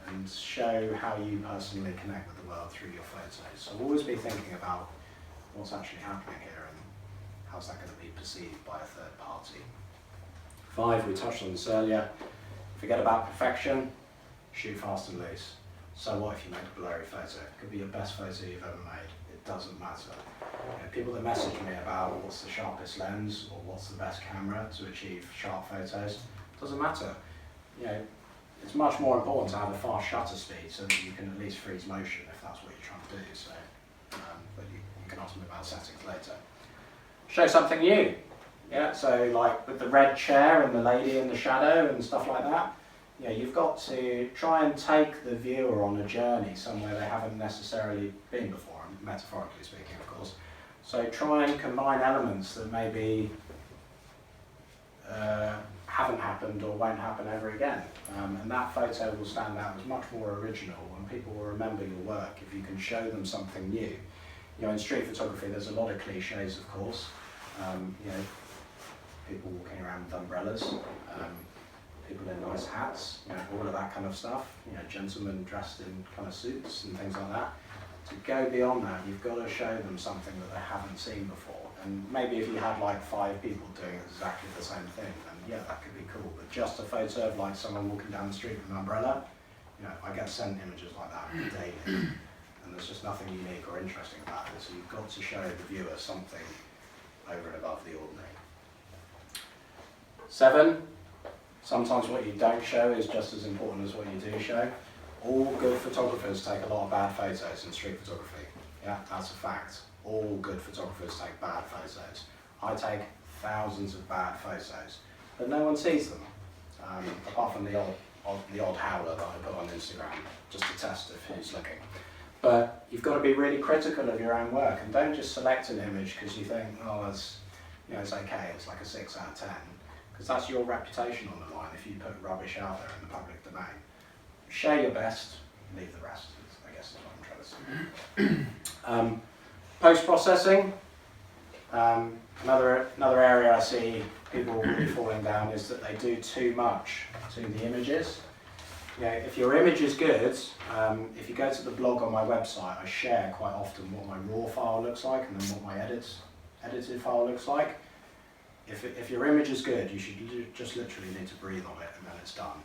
and show how you personally connect with the world through your photos. So always be thinking about what's actually happening here and how's that going to be perceived by a third party. 5, we touched on this earlier. Forget about perfection, shoot fast and loose. So what if you make a blurry photo? It could be your best photo you've ever made. It doesn't matter. People that message me about what's the sharpest lens or what's the best camera to achieve sharp photos, doesn't matter. It's much more important to have a fast shutter speed so that you can at least freeze motion if that's what you're trying to do. So, but you can ask me about settings later. Show something new. So like with the red chair and the lady in the shadow and stuff like that, you've got to try and take the viewer on a journey somewhere they haven't necessarily been before, metaphorically speaking, of course. So try and combine elements that maybe haven't happened or won't happen ever again. And that photo will stand out as much more original, and people will remember your work if you can show them something new. In street photography there's a lot of cliches, of course. People walking around with umbrellas, people in nice hats, all of that kind of stuff. Gentlemen dressed in kind of suits and things like that. To go beyond that, you've got to show them something that they haven't seen before. And maybe if you had like 5 people doing exactly the same thing, then that could be cool. But just a photo of like someone walking down the street with an umbrella, I get sent images like that daily. And there's just nothing unique or interesting about it. So you've got to show the viewer something over and above the ordinary. 7, sometimes what you don't show is just as important as what you do show. All good photographers take a lot of bad photos in street photography. That's a fact. All good photographers take bad photos. I take thousands of bad photos, but no one sees them, apart from the odd howler that I put on Instagram, just to test if who's looking. But you've got to be really critical of your own work, and don't just select an image because you think, it's okay, it's like a 6 out of 10. Because that's your reputation on the line if you put rubbish out there in the public domain. Share your best, leave the rest, I guess is what I'm trying to say. Post-processing, another area I see people really falling down is that they do too much to the images. If your image is good, if you go to the blog on my website, I share quite often what my raw file looks like and then what my edited file looks like. if your image is good, you should just literally need to breathe on it and then it's done.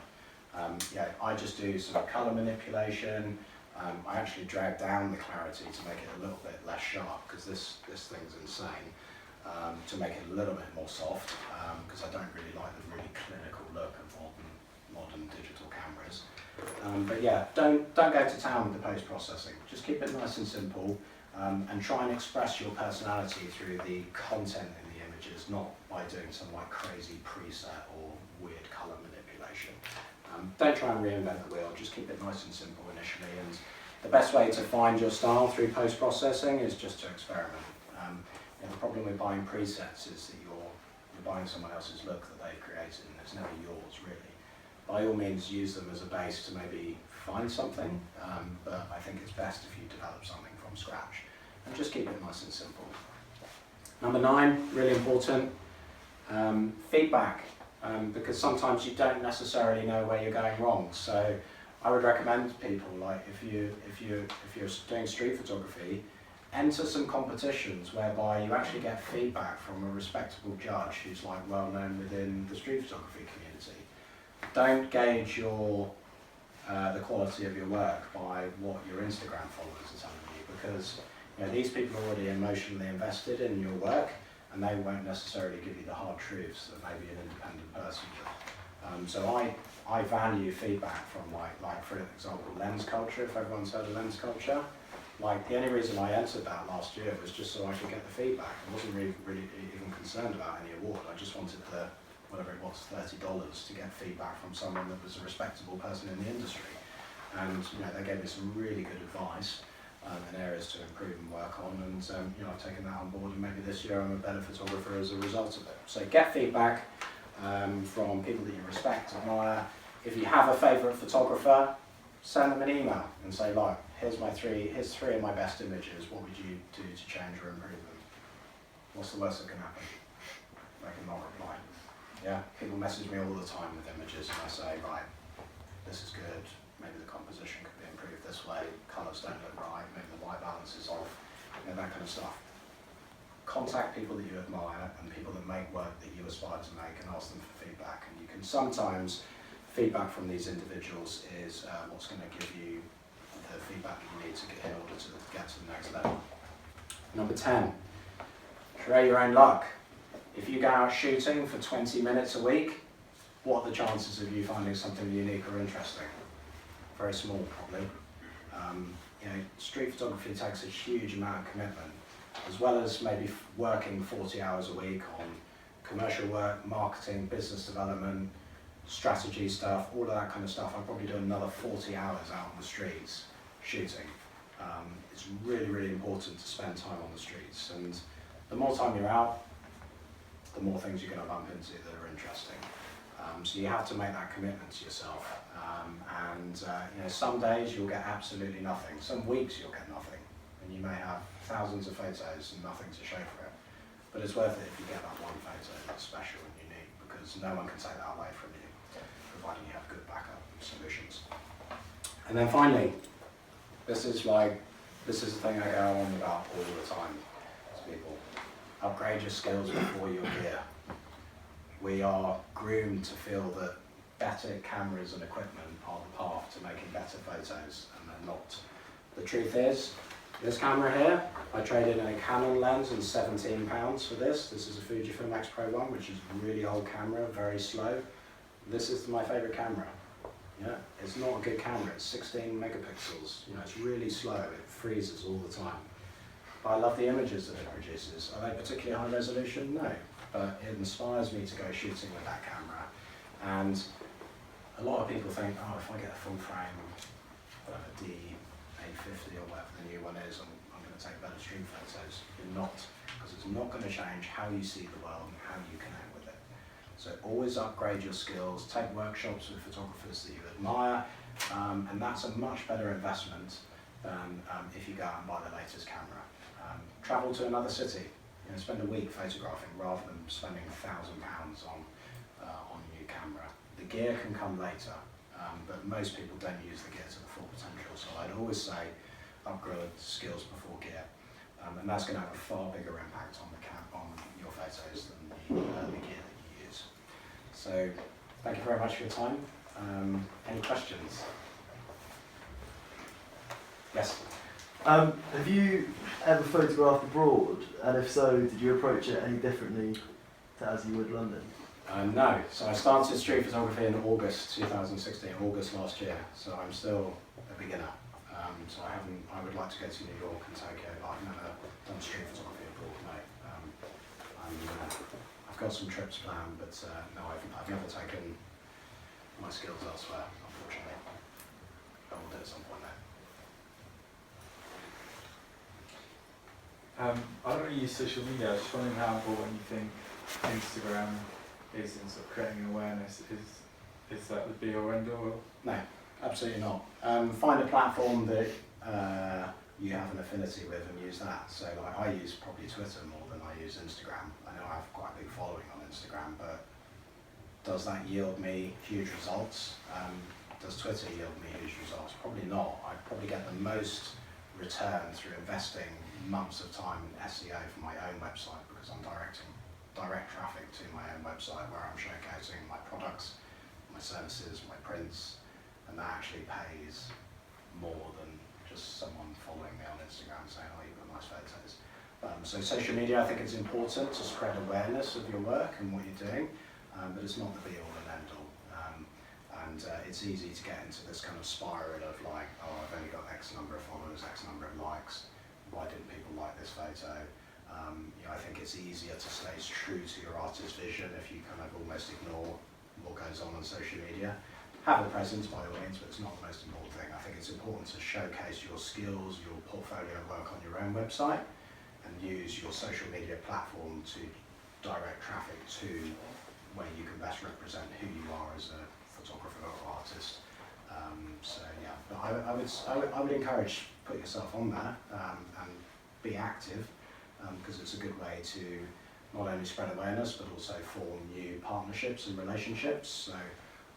Yeah, I just do some colour manipulation. I actually drag down the clarity to make it a little bit less sharp, because this thing's insane, to make it a little bit more soft, because I don't really like the really clinical look of modern digital cameras. But yeah, don't go to town with the post-processing. Just keep it nice and simple, and try and express your personality through the content in the images, not by doing some like crazy preset or weird colour manipulation. Don't try and reinvent the wheel, just keep it nice and simple initially, and the best way to find your style through post-processing is just to experiment. The problem with buying presets is that you're buying someone else's look that they've created, and it's never yours really. By all means use them as a base to maybe find something, but I think it's best if you develop something from scratch, and just keep it nice and simple. Number 9, really important, feedback. Because sometimes you don't necessarily know where you're going wrong. So I would recommend people, like if you're doing street photography, enter some competitions whereby you actually get feedback from a respectable judge who's like well known within the street photography community. Don't gauge the quality of your work by what your Instagram followers are telling you, because these people are already emotionally invested in your work, and they won't necessarily give you the hard truths that maybe an independent person would. So I value feedback from like for example lens culture, if everyone's heard of lens culture. Like the only reason I entered that last year was just so I could get the feedback. I wasn't really even concerned about any award. I just wanted the, whatever it was, $30 to get feedback from someone that was a respectable person in the industry. And they gave me some really good advice and areas to improve and work on, and I've taken that on board, and maybe this year I'm a better photographer as a result of it. So get feedback from people that you respect, admire. If you have a favourite photographer, send them an email and say, like, here's 3 of my best images, what would you do to change or improve them? What's the worst that can happen? They can not reply. Yeah, people message me all the time with images, and I say, right, this is good, maybe the composition could be improved this way, colours don't look right, maybe the white balance is off, that kind of stuff. Contact people that you admire and people that make work that you aspire to make, and ask them for feedback. And you can sometimes, feedback from these individuals is what's going to give you the feedback that you need to get in order to get to the next level. Number 10, create your own luck. If you go out shooting for 20 minutes a week, what are the chances of you finding something unique or interesting? Very small, probably. Street photography takes a huge amount of commitment, as well as maybe working 40 hours a week on commercial work, marketing, business development, strategy stuff, all of that kind of stuff. I'd probably do another 40 hours out on the streets shooting. It's really, really important to spend time on the streets, and the more time you're out, the more things you're going to bump into that are interesting. So you have to make that commitment to yourself, and some days you'll get absolutely nothing, some weeks you'll get nothing, and you may have thousands of photos and nothing to show for it, but it's worth it if you get that one photo that's special and unique, because no one can take that away from you, providing you have good backup solutions. And then finally, this is the thing I go on about all the time to people: upgrade your skills before your gear. We are groomed to feel that better cameras and equipment are the path to making better photos, and they're not. The truth is, this camera here, I traded in a Canon lens and £17 for this. This is a Fujifilm X Pro 1, which is a really old camera, very slow. This is my favourite camera. Yeah, it's not a good camera, it's 16 megapixels. It's really slow, it freezes all the time. But I love the images that it produces. Are they particularly high resolution? No. But it inspires me to go shooting with that camera. And a lot of people think, oh, if I get a full frame, D850 or whatever the new one is, I'm going to take better street photos. You're not, because it's not going to change how you see the world and how you connect with it. So always upgrade your skills, take workshops with photographers that you admire, and that's a much better investment than if you go out and buy the latest camera. Travel to another city. Spend a week photographing rather than spending £1,000 on a new camera. The gear can come later, but most people don't use the gear to the full potential. So I'd always say upgrade skills before gear. And that's going to have a far bigger impact on on your photos than the gear that you use. So thank you very much for your time. Any questions? Yes? Have you ever photographed abroad, and if so, did you approach it any differently to as you would London? No. So I started street photography in August 2016, August last year. So I'm still a beginner. So I would like to go to New York and Tokyo, but I've never done street photography abroad, no. I've got some trips planned, but no, I've never taken my skills elsewhere, unfortunately. I will do it at some point now. I don't really use social media. I was just wondering how important you think Instagram is in sort of creating awareness. Is that the be or end all? No, absolutely not. Find a platform that you have an affinity with and use that. So like, I use probably Twitter more than I use Instagram. I know I have quite a big following on Instagram, but does that yield me huge results? Does Twitter yield me huge results? Probably not. I'd probably get the most return through investing months of time in SEO for my own website, because I'm directing direct traffic to my own website where I'm showcasing my products, my services, my prints, and that actually pays more than just someone following me on Instagram saying, oh, you've got nice photos. So social media, I think it's important to spread awareness of your work and what you're doing, but it's not the be all and end all. It's easy to get into this kind of spiral of like, oh, I've only got X number of followers, X number of likes, why didn't people like this photo? I think it's easier to stay true to your artist's vision if you kind of almost ignore what goes on social media. Have a presence by all means, but it's not the most important thing. I think it's important to showcase your skills, your portfolio work on your own website, and use your social media platform to direct traffic to where you can best represent who you are as a photographer or artist. So yeah, but I would encourage put yourself on there and be active, because it's a good way to not only spread awareness but also form new partnerships and relationships. So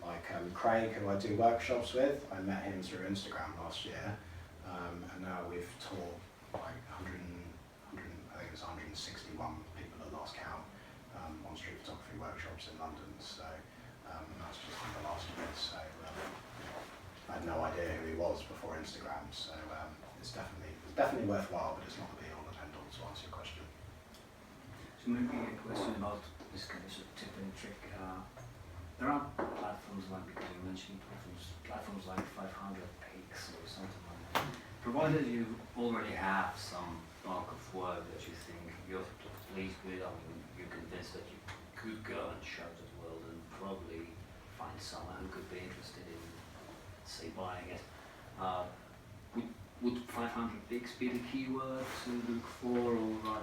like Craig, who I do workshops with, I met him through Instagram last year, and now we've taught like 161 people at last count on street photography workshops in London. So and that's just in the last year. So I had no idea who he was before Instagram. So it's definitely worthwhile, but it's not the be all and end all, to answer your question. So maybe a question about this kind of tip and trick. There are platforms like, because you mentioned platforms like 500 pics or something like that. Provided you already have some bulk of work that you think you're pleased with, I mean, you're convinced that you could go and show the world and probably find someone who could be interested in, say, buying it. Would 500 pics be the keyword to look for, or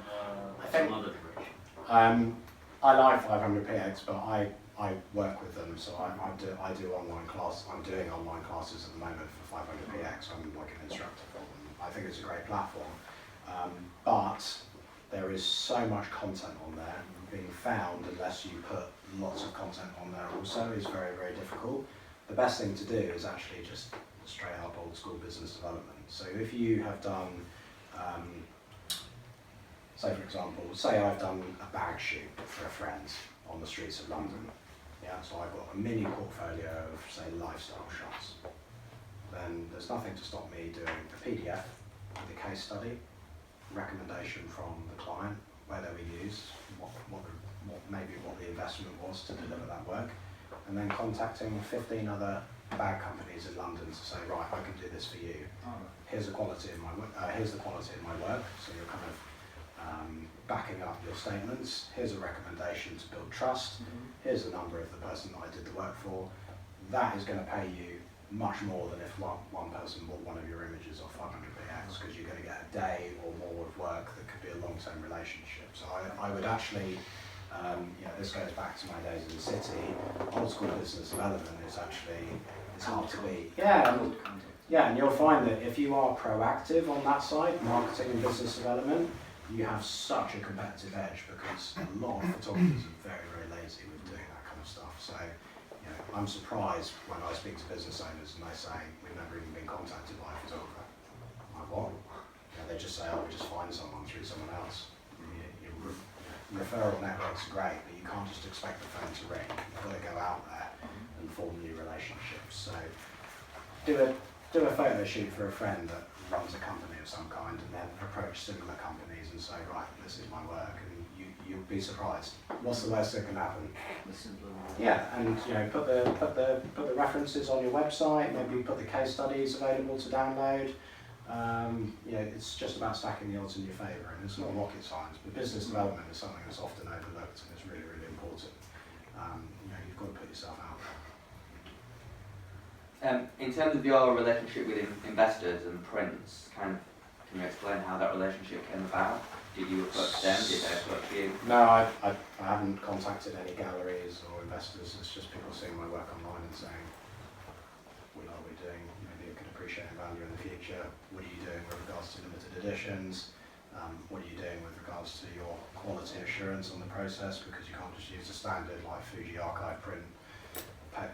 some other direction? I like 500px, but I work with them, so I do online class. I'm doing online classes at the moment for 500px. I'm like an instructor for them. I think it's a great platform, but there is so much content on there. Being found, unless you put lots of content on there also, is very, very difficult. The best thing to do is actually just straight up old school business development. So if you have done, say for example, say I've done a bag shoot for a friend on the streets of London. Yeah, so I've got a mini portfolio of, say, lifestyle shots. Then there's nothing to stop me doing a PDF with a case study, recommendation from the client, where they were used, maybe what the investment was to deliver that work, and then contacting 15 other bag companies in London to say, right, I can do this for you. Here's the quality of my work. So you're kind of backing up your statements. Here's a recommendation to build trust. Here's the number of the person that I did the work for. That is going to pay you much more than if one person bought one of your images off 500px, because you're going to get a day or more of work that could be a long-term relationship. So I would actually, this goes back to my days in the city. Old school business development is actually, it's hard to beat. Yeah, and you'll find that if you are proactive on that side, marketing and business development, you have such a competitive edge, because a lot of photographers are very, very lazy with doing that kind of stuff. So, I'm surprised when I speak to business owners and they say, we've never even been contacted by a photographer. I'm like, what? they just say, oh, we just find someone through someone else. Referral networks are great, but you can't just expect the phone to ring. You've got to go out there and form new relationships. So do a photo shoot for a friend that runs a company of some kind, and then approach similar companies and say, right, this is my work, and you'll be surprised. What's the worst that can happen? Yeah, and put the references on your website. Maybe put the case studies available to download. It's just about stacking the odds in your favour, and it's not rocket science. But business development is something that's often overlooked, and it's really, really important. You've got to put yourself out there. In terms of your relationship with investors and prints, can you explain how that relationship came about? Did you approach them? Did they approach you? No, I haven't contacted any galleries or investors. It's just people seeing my work online and saying, what are we doing? Maybe it could appreciate in value in the future. What are you doing with regards to limited editions? What are you doing with regards to your quality assurance on the process? Because you can't just use a standard like Fuji archive print,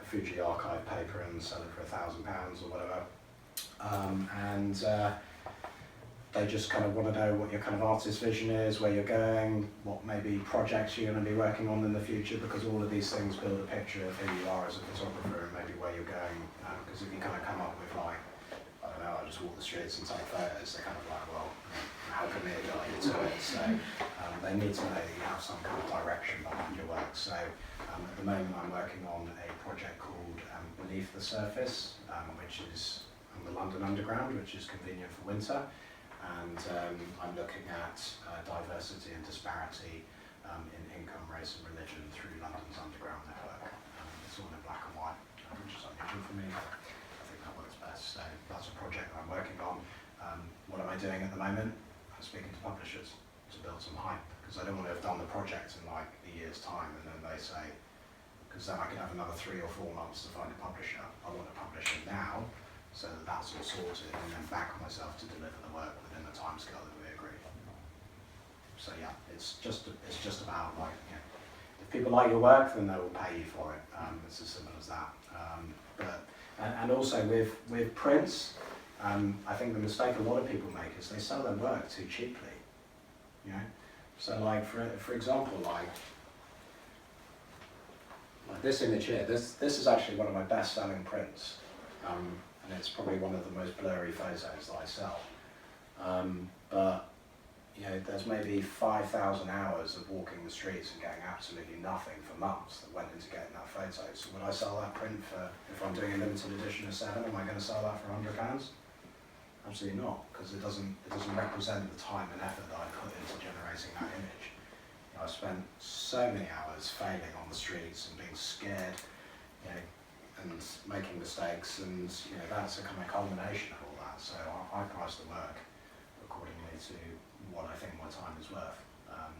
Fuji archive paper and sell it for £1,000 or whatever. They just kind of want to know what your kind of artist vision is, where you're going, what maybe projects you're going to be working on in the future, because all of these things build a picture of who you are as a photographer and maybe where you're going. Because if you kind of come up with like, I don't know, I just walk the streets and take photos, they're kind of like, well, how come they got into it? So they need to know that you have some kind of direction behind your work. So at the moment I'm working on a project called Beneath the Surface, which is on the London Underground, which is convenient for winter. And I'm looking at diversity and disparity in income, race and religion through London's underground network. It's all in black and white, which is unusual for me. I think that works best. So that's a project that I'm working on. What am I doing at the moment? I'm speaking to publishers to build some hype, because I don't want to have done the project in like a year's time and then they say, because then I could have another 3 or 4 months to find a publisher. I want a publisher now, so that's all sorted, and then back myself to deliver the work within the timescale that we agree. So yeah, it's just about like, if people like your work, then they will pay you for it. It's as simple as that. And also with prints, I think the mistake a lot of people make is they sell their work too cheaply. So like for example, like this image here, this is actually one of my best-selling prints. And it's probably one of the most blurry photos that I sell. But there's maybe 5,000 hours of walking the streets and getting absolutely nothing for months that went into getting that photo. So would I sell that print for, if I'm doing a limited edition of 7, am I going to sell that for £100? Absolutely not, because it doesn't represent the time and effort that I put into generating that image. I spent so many hours failing on the streets and being scared, and making mistakes, and that's a kind of culmination of all that. So I price the work accordingly to what I think my time is worth.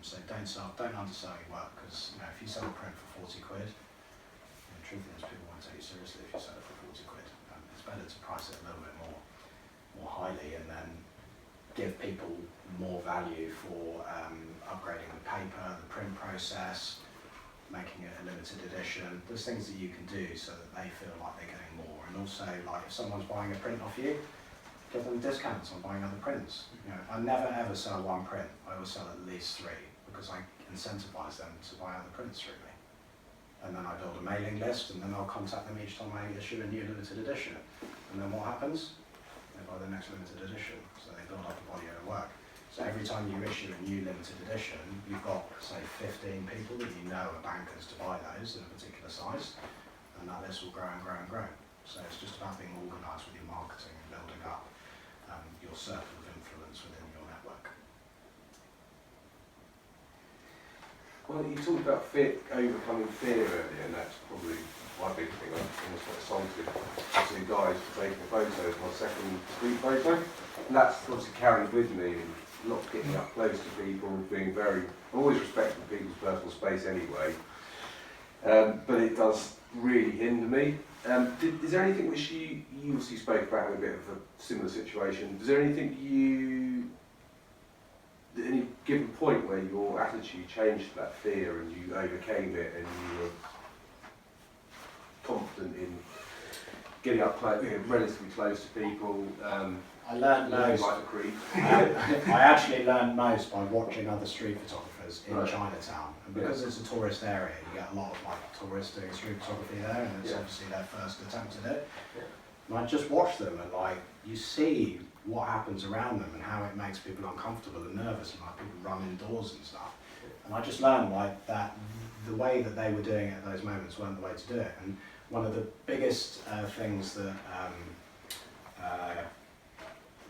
So don't undersell your work, because if you sell a print for 40 quid, the truth is people won't take you seriously if you sell it for 40 quid. It's better to price it a little bit more highly, and then give people more value for upgrading the paper, the print process, making it a limited edition. There's things that you can do so that they feel like they're getting more. And also, like if someone's buying a print off you, give them discounts on buying other prints. I never ever sell one print. I always sell at least 3, because I incentivize them to buy other prints through me. And then I build a mailing list, and then I'll contact them each time I issue a new limited edition. And then what happens? They buy the next limited edition. So they build up a body of work. So every time you issue a new limited edition, you've got, say, 15 people that you know are bankers to buy those in a particular size, and that list will grow and grow and grow. So it's just about being organised with your marketing and building up your circle of influence within your network. Well, you talked about overcoming fear earlier, and that's probably my big thing. I almost got assaulted by 2 guys for taking a photo of my second street photo, and that's obviously carried with me. And not getting up close to people, being very, always respecting people's personal space anyway, but it does really hinder me. Is there anything which you obviously spoke about in a bit of a similar situation, is there anything at any given point where your attitude changed to that fear and you overcame it and you were confident getting up close, relatively close to people. I learned most. Like a creep. I actually learned most by watching other street photographers in Right. Chinatown, and because it's a tourist area, you get a lot of like tourists doing street photography there, and it's Yeah. obviously their first attempt at it. Yeah. And I just watch them, and like you see what happens around them and how it makes people uncomfortable and nervous, and like people run indoors and stuff. And I just learned like that the way that they were doing it at those moments weren't the way to do it. And one of the biggest things that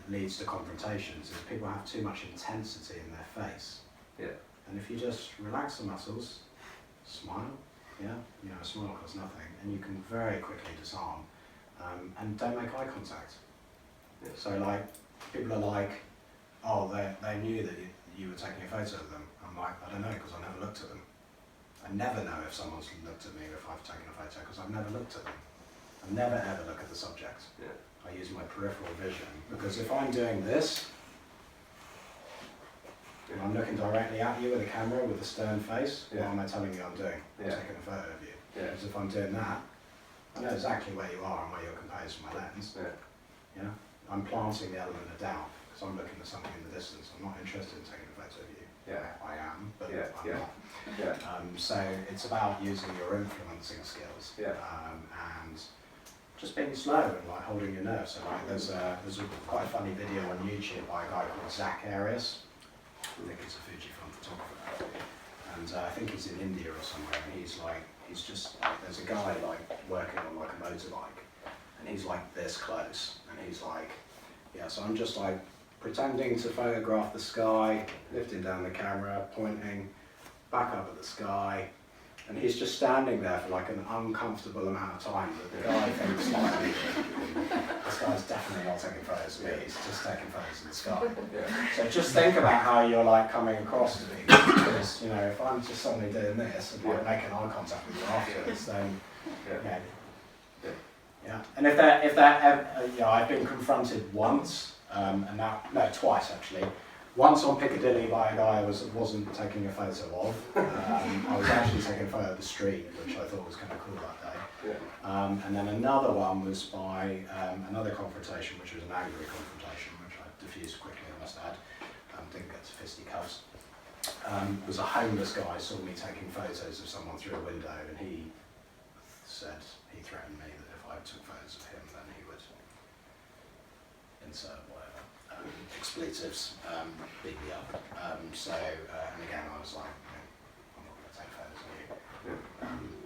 leads to confrontations is people have too much intensity in their face. Yeah. And if you just relax the muscles, smile, yeah, you know, a smile costs nothing, and you can very quickly disarm, and don't make eye contact. Yeah. So like, people are like, oh, they knew that you were taking a photo of them. I'm like, I don't know, because I never looked at them. I never know if someone's looked at me or if I've taken a photo, because I've never looked at them. I never ever look at the subject. Yeah. I use my peripheral vision, because if I'm doing this, and I'm looking directly at you with a camera with a stern face, Yeah. what am I telling you I'm doing? I'm Yeah. taking a photo of you. Yeah. Because if I'm doing that, I know exactly where you are and where you're composed to my lens. Yeah. Yeah? I'm planting the element of doubt, because I'm looking at something in the distance. I'm not interested in taking a photo of you. Yeah. I am, but Yeah, I'm yeah. not. Yeah. So it's about using your influencing skills, Yeah. and just being slow and like holding your nerve. So like there's a quite a funny video on YouTube by a guy called Zach Arias. I think he's a Fujifilm photographer, and I think he's in India or somewhere. And he's just like, there's a guy like working on like a motorbike, and he's like this close, and he's like, yeah. So I'm just like pretending to photograph the sky, lifting down the camera, pointing back up at the sky, and he's just standing there for like an uncomfortable amount of time that the guy thinks like, this guy's definitely not taking photos of me, he's just taking photos of the sky. Yeah. So just think about how you're like coming across to me, because you know, if I'm just suddenly doing this and like making eye contact with you afterwards, then Yeah. yeah. And if they're you know, I've been confronted once, and now, no, twice actually. Once on Piccadilly by a guy I wasn't taking a photo of. I was actually taking a photo of the street, which I thought was kind of cool that day. Yeah. And then another one was by another confrontation, which was an angry confrontation, which I diffused quickly, I must add. Didn't get to fisticuffs. It was a homeless guy saw me taking photos of someone through a window, and he threatened me that if I took photos of him, then he would insert whatever expletives, beat me up. And again, I was like, I'm not going to take photos of you.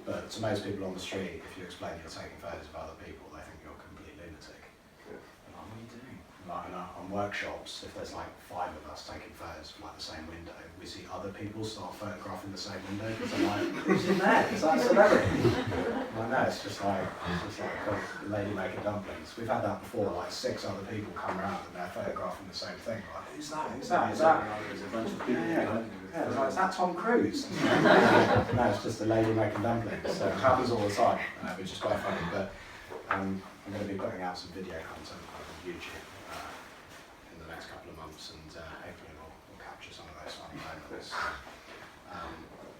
But to most people on the street, if you explain you're taking photos of other people, they think you're a complete lunatic. Yeah. And like, what are you doing? Like, on workshops, if there's like 5 of us taking photos from like the same window, we see other people start photographing the same window, because I'm like, who's in there? Is that a celebrity? I know, it's just like a lady making dumplings. We've had that before, like 6 other people come around and they're photographing the same thing. Like, who's that? Who's that? Is that? There's a bunch of people. Yeah, it's like, is that Tom Cruise? No, it's just a lady making dumplings. So it happens all the time, which is quite funny. But I'm going to be putting out some video content on YouTube in the next couple of months, and hopefully we'll capture some of those funny moments.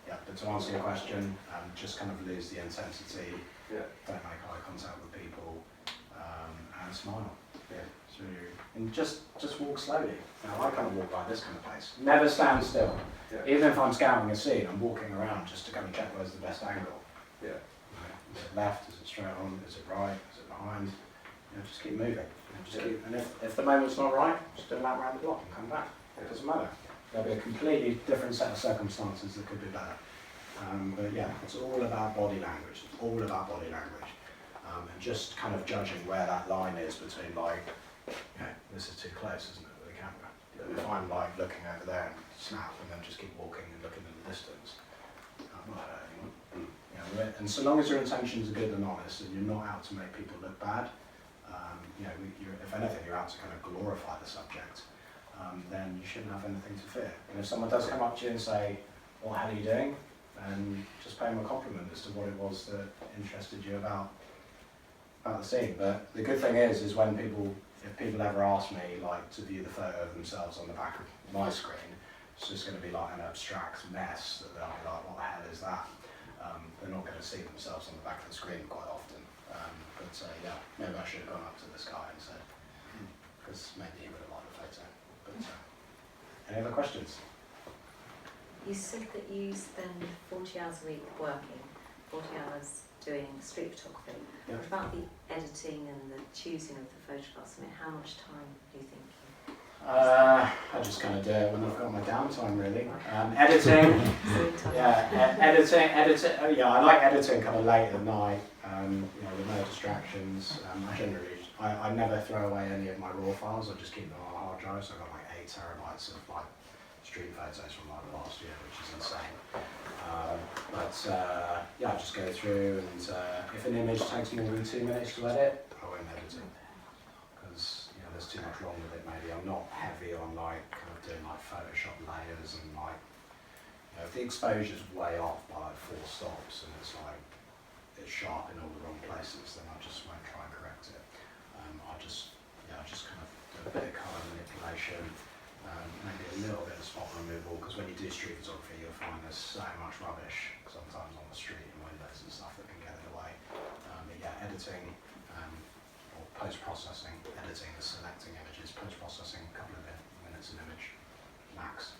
Yeah, but to answer your question, just kind of lose the intensity, Yeah. don't make eye contact with people, and smile. Yeah. So, and just walk slowly. Now I kind of walk like this kind of place. Never stand still. Yeah. Even if I'm scouting a scene, I'm walking around just to kind of check where's the best angle. Yeah. Is it left? Is it straight on? Is it right? Is it behind? You know, just keep moving. And if the moment's not right, just do a lap around the block and come back. It doesn't matter. There'll be a completely different set of circumstances that could be better. But yeah, it's all about body language. It's all about body language. And just kind of judging where that line is between like, okay, this is too close, isn't it, with the camera? But if I'm like looking over there and snap and then just keep walking and looking in the distance, I'm not hurt anyone. You know, and so long as your intentions are good and honest and you're not out to make people look bad, you know, if anything, you're out to kind of glorify the subject, then you shouldn't have anything to fear. And if someone does come up to you and say, well, how are you doing? And just pay them a compliment as to what it was that interested you about the scene. But the good thing is when if people ever ask me like to view the photo of themselves on the back of my screen, it's just going to be like an abstract mess that they'll be like, what the hell is that? They're not going to see themselves on the back of the screen quite often. Yeah, maybe I should have gone up to this guy and said, because maybe he would have liked the photo. But any other questions? You said that you spend 40 hours a week working, 40 hours doing street photography. Yeah. What about the editing and the choosing of the photographs? I mean, how much time do you think? I just kind of do it when I've got my downtime, really. Editing, editing. Yeah, I like editing kind of late at night. With no distractions. I never throw away any of my raw files. I just keep them on a hard drive. So I've got like 8 terabytes of like street photos from like last year, which is insane. I just go through, and if an image takes more than 2 minutes to edit, I won't edit it. Because there's too much wrong with it. Maybe I'm not heavy on like kind of doing like Photoshop layers and like if the exposure's way off by like 4 stops and it's like it's sharp in all the wrong places, then I just won't try and correct it. I just kind of do a bit of colour manipulation, maybe a little bit of spot removal, because when you do street photography, you'll find there's so much rubbish sometimes on the street and windows and stuff that can get in the way. Editing. Or post-processing, editing is selecting images, post-processing, a couple of minutes an image, max.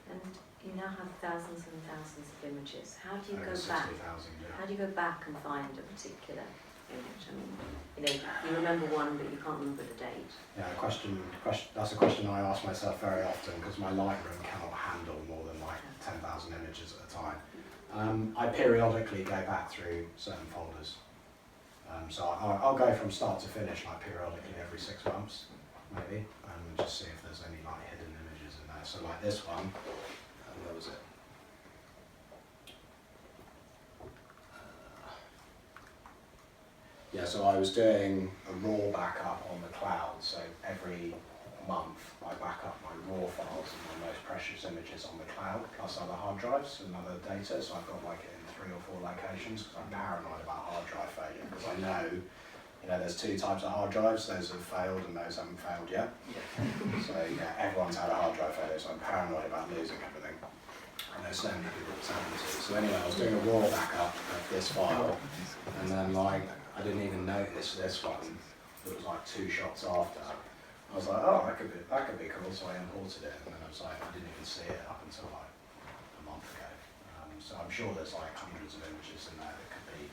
And you now have thousands and thousands of images. How do you Over go back? 60,000, yeah. How do you go back and find a particular image? I mean, you remember one, but you can't remember the date. Yeah, that's a question I ask myself very often, because my Lightroom cannot handle more than like 10,000 images at a time. I periodically go back through certain folders. So I'll go from start to finish, like periodically every 6 months, maybe, and just see if there's any like hidden images in there. So like this one, where was it? So I was doing a raw backup on the cloud. So every month I back up my raw files and my most precious images on the cloud, plus other hard drives and other data. So I've got like it in 3 or 4 locations, because I'm paranoid about hard drive failure, because I know there's 2 types of hard drives, those have failed and those haven't failed yet. So everyone's had a hard drive failure, so I'm paranoid about losing everything. I know so many people that's happened to. So anyway, I was doing a raw backup of this file, and then like I didn't even notice this one. It was like 2 shots after. I was like, oh, that could be cool. So I imported it, and then I was like, I didn't even see it up until like a month ago. So I'm sure there's like hundreds of images in there that could be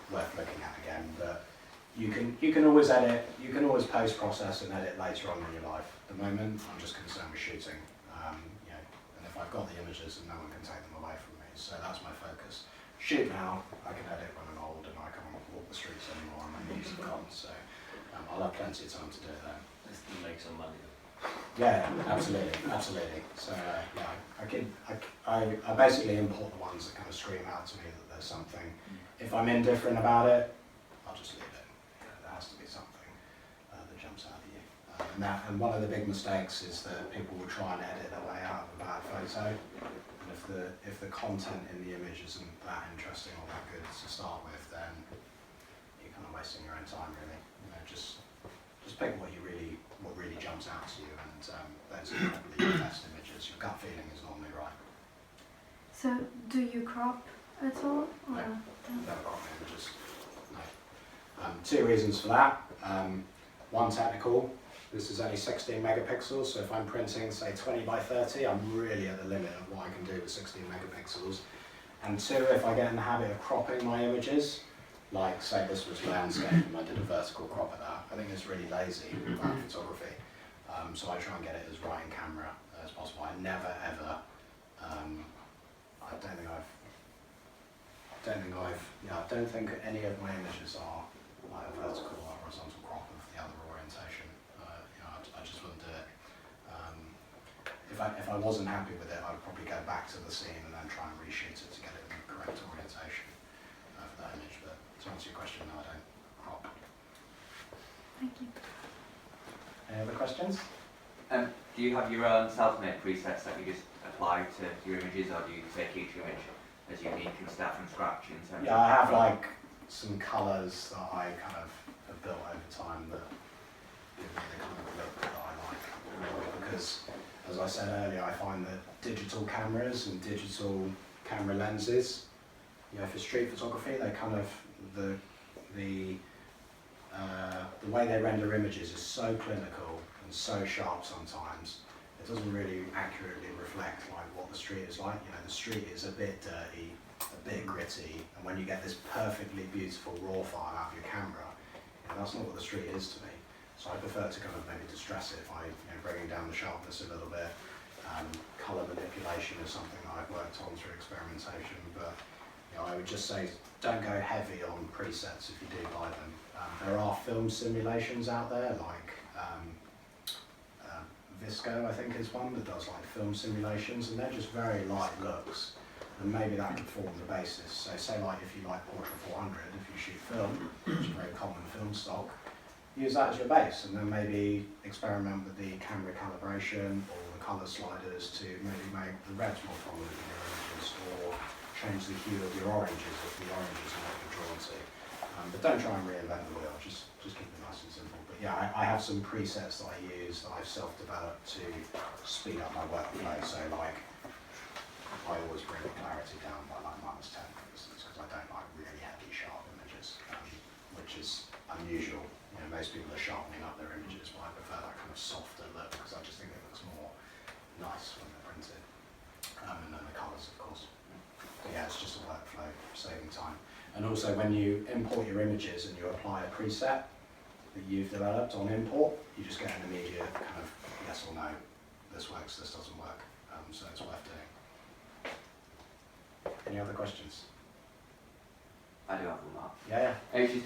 worth looking at again. But you can always edit. You can always post process and edit later on in your life. At the moment, I'm just concerned with shooting. And if I've got the images, then no one can take them away from me. So that's my focus. Shoot now. I can edit when I'm old and I can't walk the streets anymore and my knees are gone. So I'll have plenty of time to do it then. Still make some money. Yeah, absolutely. So I basically import the ones that kind of scream out to me that there's something. If I'm indifferent about it, I'll just leave it. There has to be something that jumps out at you. And one of the big mistakes is that people will try and edit their way out of a bad photo. And if the content in the image isn't that interesting or that good to start with, then you're kind of wasting your own time, really. Just pick what really jumps out to you, and those are probably your best images. Your gut feeling is normally right. So, do you crop at all? Or No. Never crop images. No. 2 reasons for that. One, technical. This is only 16 megapixels, so if I'm printing, say, 20 by 30, I'm really at the limit of what I can do with 16 megapixels. And 2, if I get in the habit of cropping my images, like say this was landscape and I did a vertical crop of that, I think it's really lazy about photography. So I try and get it as right in camera as possible. I never ever, I don't think any of my images are like a vertical or horizontal crop of the other orientation. I just wouldn't do it. If I wasn't happy with it, I'd probably go back to the scene and then try and reshoot it to get it in the correct orientation for that image. But to answer your question, no, I don't crop. Thank you. Any other questions? Do you have your own self-made presets that you just apply to your images, or do you take each image as unique and start from scratch in terms Yeah, I have like some colours that I kind of have built over time that give me the kind of look that I like. Because, as I said earlier, I find that digital cameras and digital camera lenses, for street photography, they kind of, the the way they render images is so clinical and so sharp sometimes, it doesn't really accurately reflect like what the street is like. You know, the street is a bit dirty, a bit gritty, and when you get this perfectly beautiful raw file out of your camera, you know, that's not what the street is to me. So I prefer to kind of maybe distress it by, you know, bringing down the sharpness a little bit. Colour manipulation is something that I've worked on through experimentation, but you know, I would just say don't go heavy on presets if you do buy them. There are film simulations out there, like Visco, I think is one that does like film simulations, and they're just very light looks, and maybe that could form the basis. So say like if you like Portrait 400, if you shoot film, which is a very common film stock, use that as your base, and then maybe experiment with the camera calibration or the colour sliders to maybe make the reds more prominent in your images, or change the hue of your oranges if the oranges are what you're drawn to. But don't try and reinvent the wheel, just keep it nice and simple. But yeah, I have some presets that I use that I've self-developed to speed up my workflow. So like, I always bring the clarity down by like -10, for instance, because I don't like really heavy, sharp images, which is unusual. You know, most people are sharpening up their images, but I prefer that kind of softer look because I just think it looks more nice when they're printed. And then the colours, of course. So yeah, it's just a workflow, saving time. And also when you import your images and you apply a preset that you've developed on import, you just get an immediate kind of yes or no, this works, this doesn't work. So it's worth doing. Any other questions? I do have one, Mark. Yeah.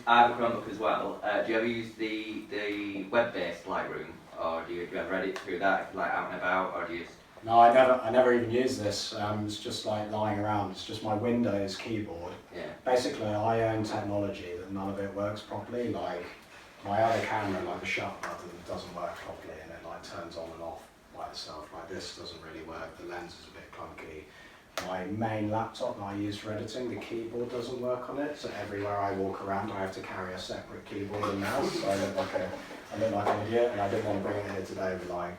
I have a Chromebook as well. Do you ever use the web-based Lightroom, or do you ever edit through that, like out and about, or do you just... No, I never even use this. It's just like lying around. It's just my Windows keyboard. Yeah. Basically, I own technology that none of it works properly. Like my other camera, like the shut button, doesn't work properly, and it like turns on and off by itself. Like this doesn't really work. The lens is a bit clunky. My main laptop that I use for editing, the keyboard doesn't work on it. So everywhere I walk around, I have to carry a separate keyboard and mouse. So I look like an idiot, and I didn't want to bring it here today, but like.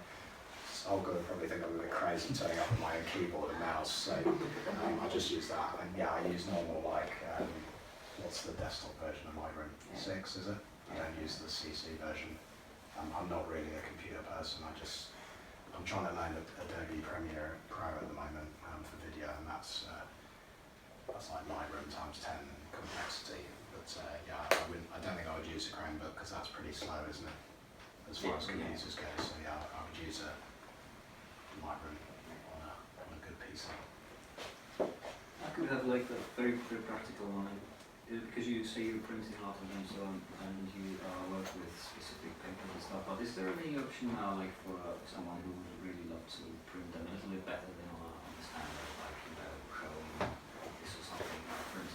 I'll probably think I'm a bit crazy turning up with my own keyboard and mouse, so I just use that. And yeah, I use normal, like, what's the desktop version of Lightroom? 6, is it? I don't use the CC version. I'm not really a computer person. I'm trying to learn Adobe Premiere Pro at the moment for video, and that's like Lightroom times 10 in complexity. But yeah, I don't think I would use a Chromebook because that's pretty slow, isn't it? As far as computers go, so yeah, I would use a Lightroom on a good PC. I could have like a very practical one, because you say you're printing a lot of them, so and you work with specific papers and stuff. But is there any option now, like for someone who would really love to print them a little bit better than on the standard, like showing this or something different?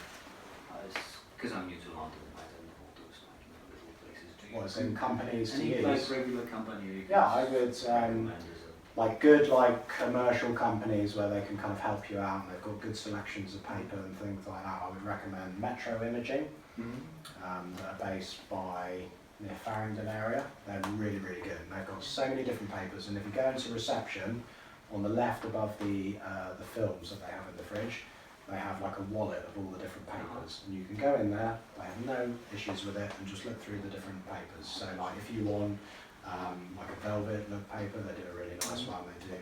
Because I'm new to London, I don't know all those like little places. Do you? What, in companies to any use? like regular company? Yeah, I would. Like good commercial companies where they can kind of help you out and they've got good selections of paper and things like that. I would recommend Metro Imaging, that are based near Farringdon area. They're really, really good. And they've got so many different papers, and if you go into reception, on the left above the films that they have in the fridge, they have like a wallet of all the different papers, and you can go in there, they have no issues with it, and just look through the different papers. So like if you want like a velvet look paper, they do a really nice one. They do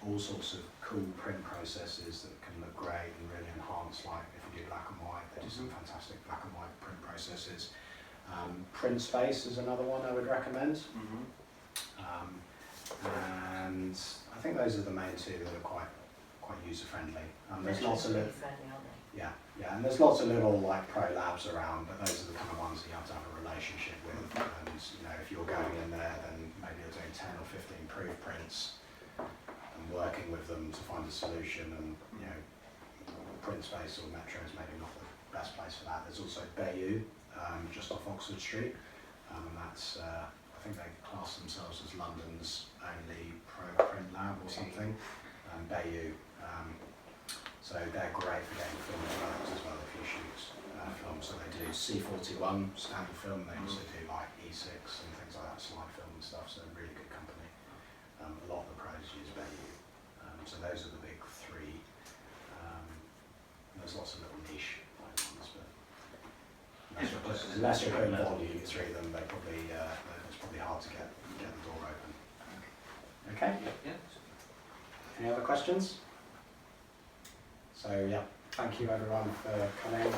all sorts of cool print processes that can look great and really enhance, like if you do black and white, they do some fantastic black and white print processes. Print Space is another one I would recommend. And I think those are the main two that are quite user friendly. There's lots of and there's lots of little like pro labs around, but those are the kind of ones that you have to have a relationship with. And you know, if you're going in there, then maybe you're doing 10 or 15 proof prints and working with them to find a solution. And you know, Print Space or Metro is maybe not the best place for that. There's also Bayou, just off Oxford Street, and that's I think they class themselves as London's only pro print lab or something. Bayou. So they're great for getting film developed as well if you shoot film. So they do C41 standard film, they also do like E6 and things like that, slide film and stuff, so really good company. A lot of the pros use Bayou. So those are the big three. There's lots of little niche ones, but unless you're putting volume through them, they probably it's probably hard to get the door open. Okay. Yeah. Any other questions? So yeah, thank you everyone for coming.